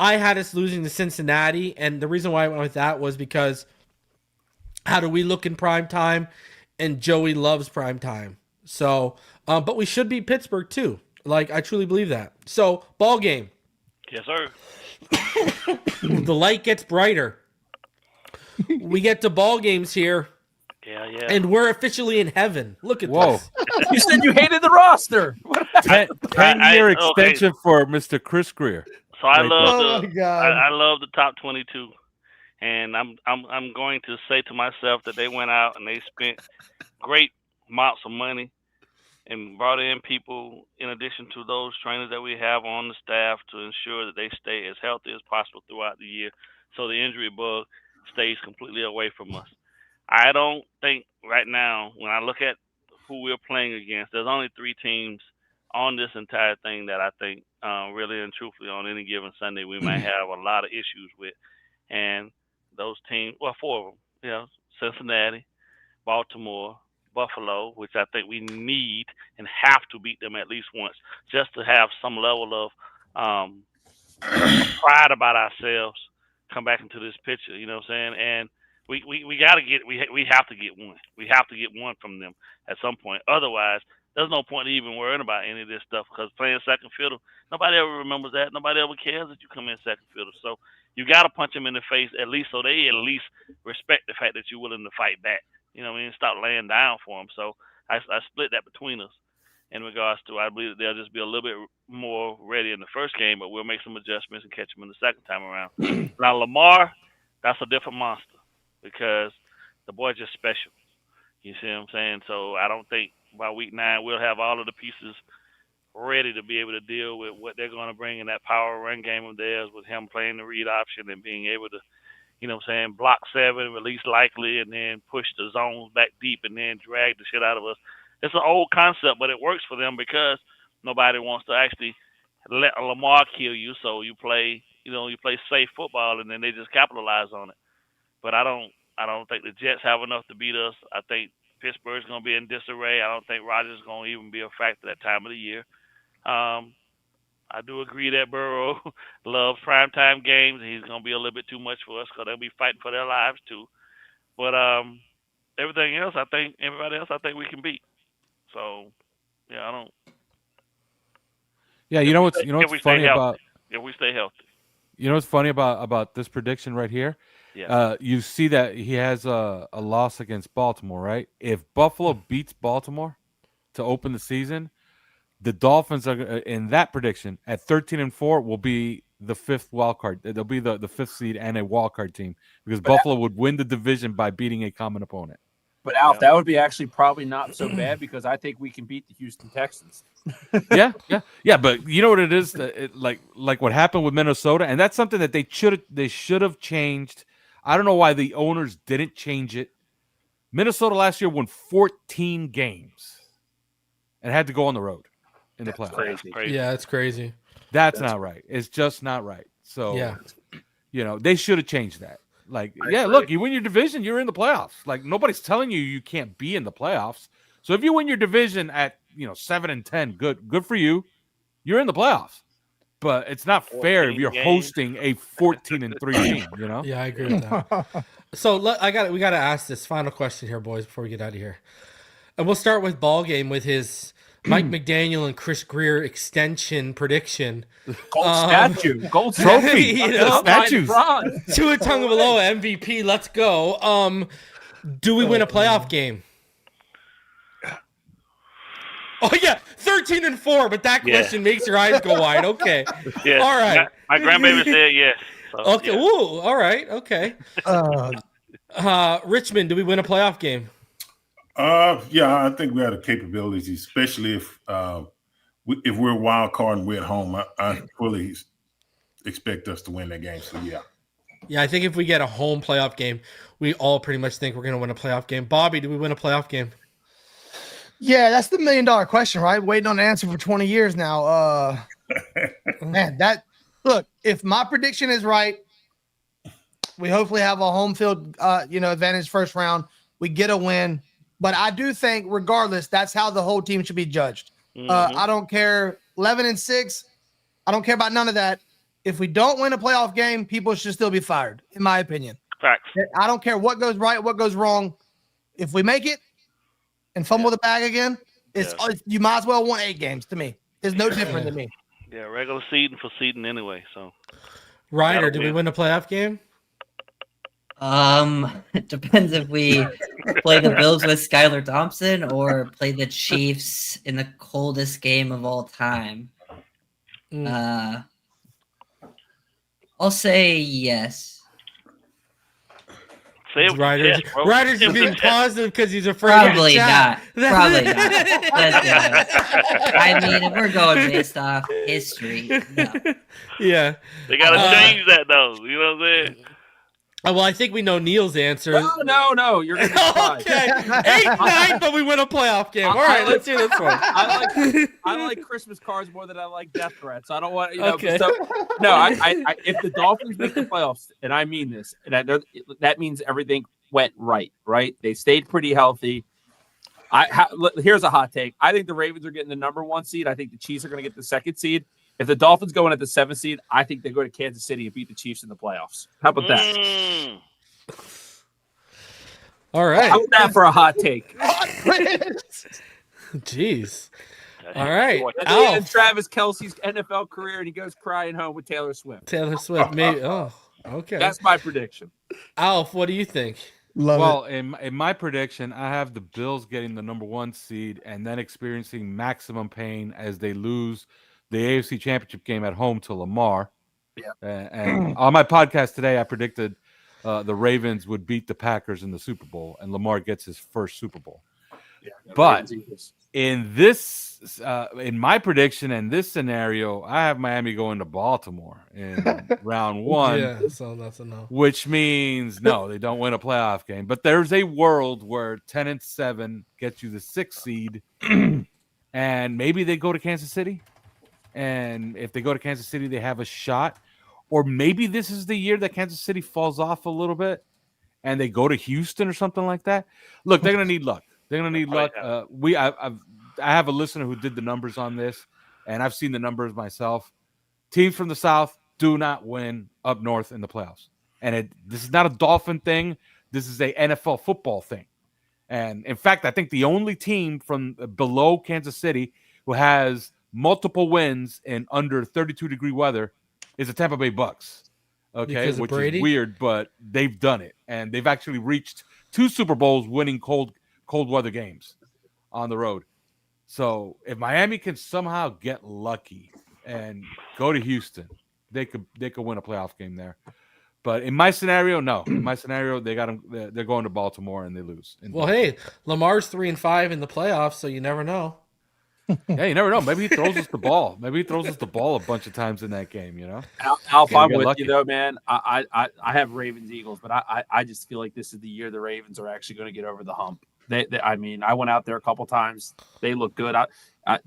I had us losing to Cincinnati, and the reason why I went with that was because how do we look in prime time? And Joey loves prime time. So, but we should beat Pittsburgh too. Like, I truly believe that. So, ball game. Yes, sir. The light gets brighter. We get to ball games here. Yeah. And we're officially in heaven. Look at this. You said you hated the roster. 10-year extension for Mr. Chris Greer. So I love the top 22, and I'm going to say to myself that they went out and they spent great amounts of money and brought in people in addition to those trainers that we have on the staff to ensure that they stay as healthy as possible throughout the year, so the injury bug stays completely away from us. I don't think right now, when I look at who we're playing against, there's only 3 teams on this entire thing that I think really and truthfully on any given Sunday we might have a lot of issues with. And those teams, 4 of them, Cincinnati, Baltimore, Buffalo, which I think we need and have to beat them at least once just to have some level of pride about ourselves come back into this picture, you know what I'm saying? And we have to get one. We have to get one from them at some point. Otherwise, there's no point in even worrying about any of this stuff because playing second fiddle, nobody ever remembers that. Nobody ever cares that you come in second fiddle. So you got to punch them in the face at least so they at least respect the fact that you're willing to fight back. You know what I mean? Stop laying down for them. So I split that between us in regards to I believe that they'll just be a little bit more ready in the first game, but we'll make some adjustments and catch them in the second time around. Now, Lamar, that's a different monster because the boy's just special. You see what I'm saying? So I don't think by week 9 we'll have all of the pieces ready to be able to deal with what they're going to bring in that power run game of theirs with him playing the read option and being able to, you know what I'm saying, block 7, release likely, and then push the zones back deep and then drag the shit out of us. It's an old concept, but it works for them because nobody wants to actually let a Lamar kill you. So you play safe football, and then they just capitalize on it. But I don't think the Jets have enough to beat us. I think Pittsburgh's going to be in disarray. I don't think Rodgers is going to even be a factor that time of the year. I do agree that Burrow loves primetime games, and he's going to be a little bit too much for us because they'll be fighting for their lives too. But everybody else, I think we can beat. So, yeah, I don't. Yeah, you know what's funny about if we stay healthy. You know what's funny about this prediction right here? Yeah. You see that he has a loss against Baltimore, right? If Buffalo beats Baltimore to open the season, the Dolphins are in that prediction at 13-4 will be the 5th wild card. They'll be the 5th seed and a wild card team because Buffalo would win the division by beating a common opponent. But Alf, that would be actually probably not so bad because I think we can beat the Houston Texans. Yeah. But you know what it is? Like what happened with Minnesota, and that's something that they should have changed. I don't know why the owners didn't change it. Minnesota last year won 14 games and had to go on the road in the playoffs. Crazy. Yeah, it's crazy. That's not right. It's just not right. So, they should have changed that. Like, look, you win your division, you're in the playoffs. Like, nobody's telling you can't be in the playoffs. So if you win your division at 7-10, good for you. You're in the playoffs. But it's not fair if you're hosting a 14-3 team. Yeah, I agree with that. So we got to ask this final question here, boys, before we get out of here. And we'll start with Ballgame with his Mike McDaniel and Chris Greer extension prediction. Gold trophy, statues. Tua Tagovailoa MVP. Let's go. Do we win a playoff game? Oh yeah, 13-4. But that question makes your eyes go wide. Okay. Yeah. All right. My grandbaby said yes. So, okay. Yeah. Ooh. All right. Okay. Richmond, do we win a playoff game? Yeah, I think we have the capabilities, especially if we're a wild card and we're at home. I fully expect us to win that game. So yeah. Yeah, I think if we get a home playoff game, we all pretty much think we're going to win a playoff game. Bobby, do we win a playoff game? Yeah, that's the $1 million question, right? Waiting on an answer for 20 years now. Man, look, if my prediction is right, we hopefully have a home field, advantage first round. We get a win. But I do think, regardless, that's how the whole team should be judged. I don't care 11-6. I don't care about none of that. If we don't win a playoff game, people should still be fired, in my opinion. Facts. I don't care what goes right, what goes wrong. If we make it and fumble the bag again, you might as well win 8 games to me. It's no different to me. Yeah, regular seeding for seeding anyway. So, Ryder, do we win a playoff game? It depends if we play the Bills with Skylar Thompson or play the Chiefs in the coldest game of all time. I'll say yes. Ryder's just being positive because he's afraid. Probably not. Probably not. I mean, if we're going based off history, no. Yeah. They got to change that, though. You know what I'm saying? Well, I think we know Neal's answer. No. You're going to be fine. Okay. 8-9, but we win a playoff game. All right, let's hear this one. I like Christmas cards more than I like death threats. I don't want Okay. So, no, I if the Dolphins make the playoffs, and I mean this, and that means everything went right. They stayed pretty healthy. Here's a hot take. I think the Ravens are getting the number 1 seed. I think the Chiefs are going to get the 2nd seed. If the Dolphins go in at the 7th seed, I think they go to Kansas City and beat the Chiefs in the playoffs. How about that? All right. How about that for a hot take? Jeez. That's All your right. boy. That's the end of Alf. Travis Kelsey's NFL career, and he goes crying home with Taylor Swift. Taylor Swift. Maybe. Oh, okay. That's my prediction. Alf, what do you think? Love Well, in my prediction, I have the Bills getting the #1 seed and then experiencing maximum pain as they lose the AFC Championship game at home to Lamar. Yeah. And on my podcast today, I predicted the Ravens would beat the Packers in the Super Bowl, and Lamar gets his first Super Bowl. Yeah, But in this, in my prediction and this scenario, I have Miami going to Baltimore in round 1. Yeah, so that's a no. Which means no, they don't win a playoff game. But there's a world where 10-7 gets you the 6th seed, and maybe they go to Kansas City. And if they go to Kansas City, they have a shot. Or maybe this is the year that Kansas City falls off a little bit, and they go to Houston or something like that. Look, they're gonna need luck. They're gonna need luck. I have a listener who did the numbers on this, and I've seen the numbers myself. Teams from the South do not win up north in the playoffs. And this is not a Dolphin thing. This is a NFL football thing. And in fact, I think the only team from below Kansas City who has multiple wins in under 32-degree weather is the Tampa Bay Bucks. Okay, which is weird, but they've done it. And they've actually reached 2 Super Bowls winning cold weather games on the road. So if Miami can somehow get lucky and go to Houston, they could win a playoff game there. But in my scenario, no. In my scenario, they're going to Baltimore and they lose. Well, hey, Lamar's 3-5 in the playoffs, so you never know. Yeah, you never know. Maybe he throws us the ball. Maybe he throws us the ball a bunch of times in that game, you know? Alf, I'm with you, though, man. I have Ravens Eagles, but I just feel like this is the year the Ravens are actually going to get over the hump. I mean, I went out there a couple times. They look good.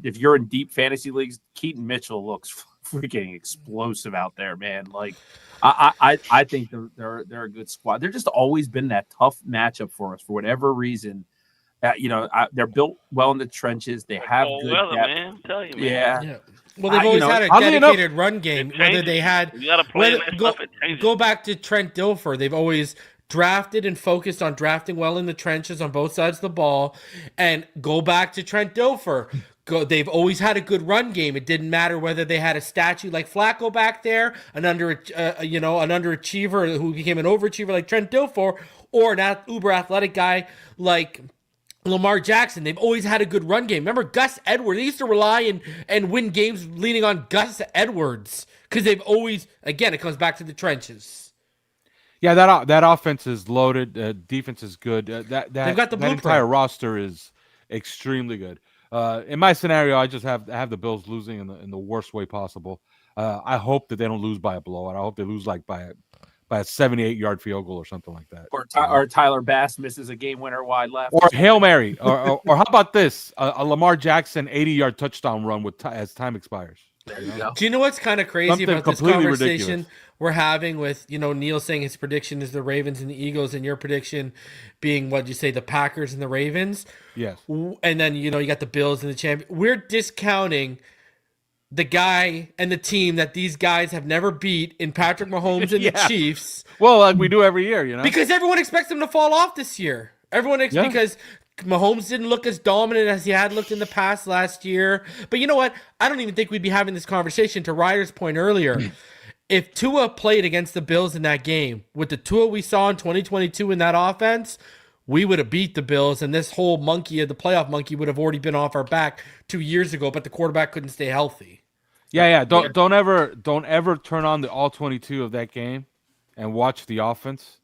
If you're in deep fantasy leagues, Keaton Mitchell looks freaking explosive out there, man. Like, I think they're a good squad. They're just always been that tough matchup for us for whatever reason. They're built well in the trenches. They have good weather, depth. man. I'm telling you, man. Yeah. Well, they've always had a dedicated run game. Whether they had, you gotta play that stuff. It changes. Go back to Trent Dilfer. They've always drafted and focused on drafting well in the trenches on both sides of the ball. And go back to Trent Dilfer. They've always had a good run game. It didn't matter whether they had a statue like Flacco back there, an underachiever who became an overachiever like Trent Dilfer, or an uber athletic guy like Lamar Jackson. They've always had a good run game. Remember Gus Edwards? They used to rely and win games leaning on Gus Edwards because they've always, again, it comes back to the trenches. Yeah, that offense is loaded. Defense is good. They've got the blueprint. Entire roster is extremely good. In my scenario, I just have the Bills losing in the worst way possible. I hope that they don't lose by a blowout. I hope they lose like by a 78-yard field goal or something like that. Or Tyler Bass misses a game winner wide left. Or Hail Mary. or how about this? A Lamar Jackson 80-yard touchdown run as time expires. There you go. Do you know what's kind of crazy Something about this conversation ridiculous. We're having with, Neal saying his prediction is the Ravens and the Eagles, and your prediction being, what'd you say, the Packers and the Ravens? Yes. And then, you got the Bills and the champion. We're discounting the guy and the team that these guys have never beat in Patrick Mahomes and the Chiefs. Well, like we do every year, Because everyone expects them to fall off this year. Because Mahomes didn't look as dominant as he had looked in the past last year. But you know what? I don't even think we'd be having this conversation, to Ryder's point earlier. If Tua played against the Bills in that game, with the Tua we saw in 2022 in that offense, we would have beat the Bills, and this whole the playoff monkey would have already been off our back 2 years ago, but the quarterback couldn't stay healthy. Yeah. Don't ever turn on the all 22 of that game and watch the offense,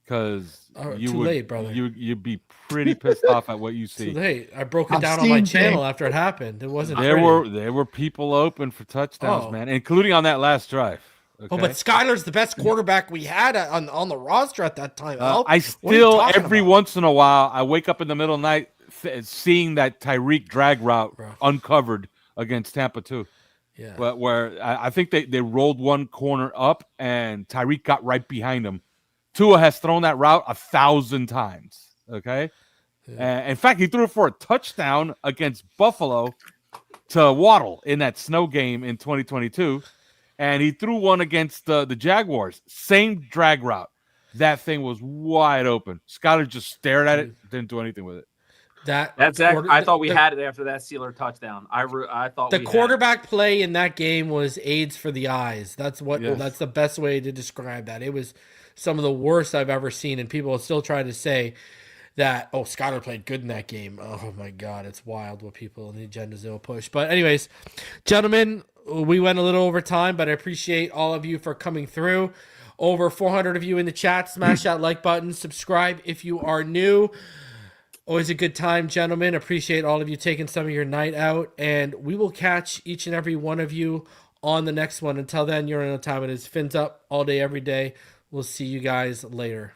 because late, brother. You'd be pretty pissed off at what you see. Too late. I broke it down on my channel after it happened. It wasn't. There were people open for touchdowns, man, including on that last drive. Okay? Oh, but Skyler's the best quarterback we had on the roster at that time. I still, every once in a while, I wake up in the middle of the night seeing that Tyreek drag route uncovered against Tampa 2. Yeah. But where I think they rolled one corner up and Tyreek got right behind him. Tua has thrown that route 1,000 times. Okay. Yeah. In fact, he threw it for a touchdown against Buffalo to Waddle in that snow game in 2022. And he threw one against the Jaguars. Same drag route. That thing was wide open. Skyler just stared at it, didn't do anything with it. That's I thought we had it after that Sealer touchdown. I thought the we quarterback play in that game was AIDS for the eyes. That's Yes. that's the best way to describe that. It was some of the worst I've ever seen, and people are still trying to say that, oh, Skyler played good in that game. Oh my God, it's wild what people in the agendas will push. But anyways, gentlemen, we went a little over time, but I appreciate all of you for coming through. Over 400 of you in the chat. Smash that like button. Subscribe if you are new. Always a good time, gentlemen. Appreciate all of you taking some of your night out. And we will catch each and every one of you on the next one. Until then, you're in the time. It is Fins Up all day, every day. We'll see you guys later.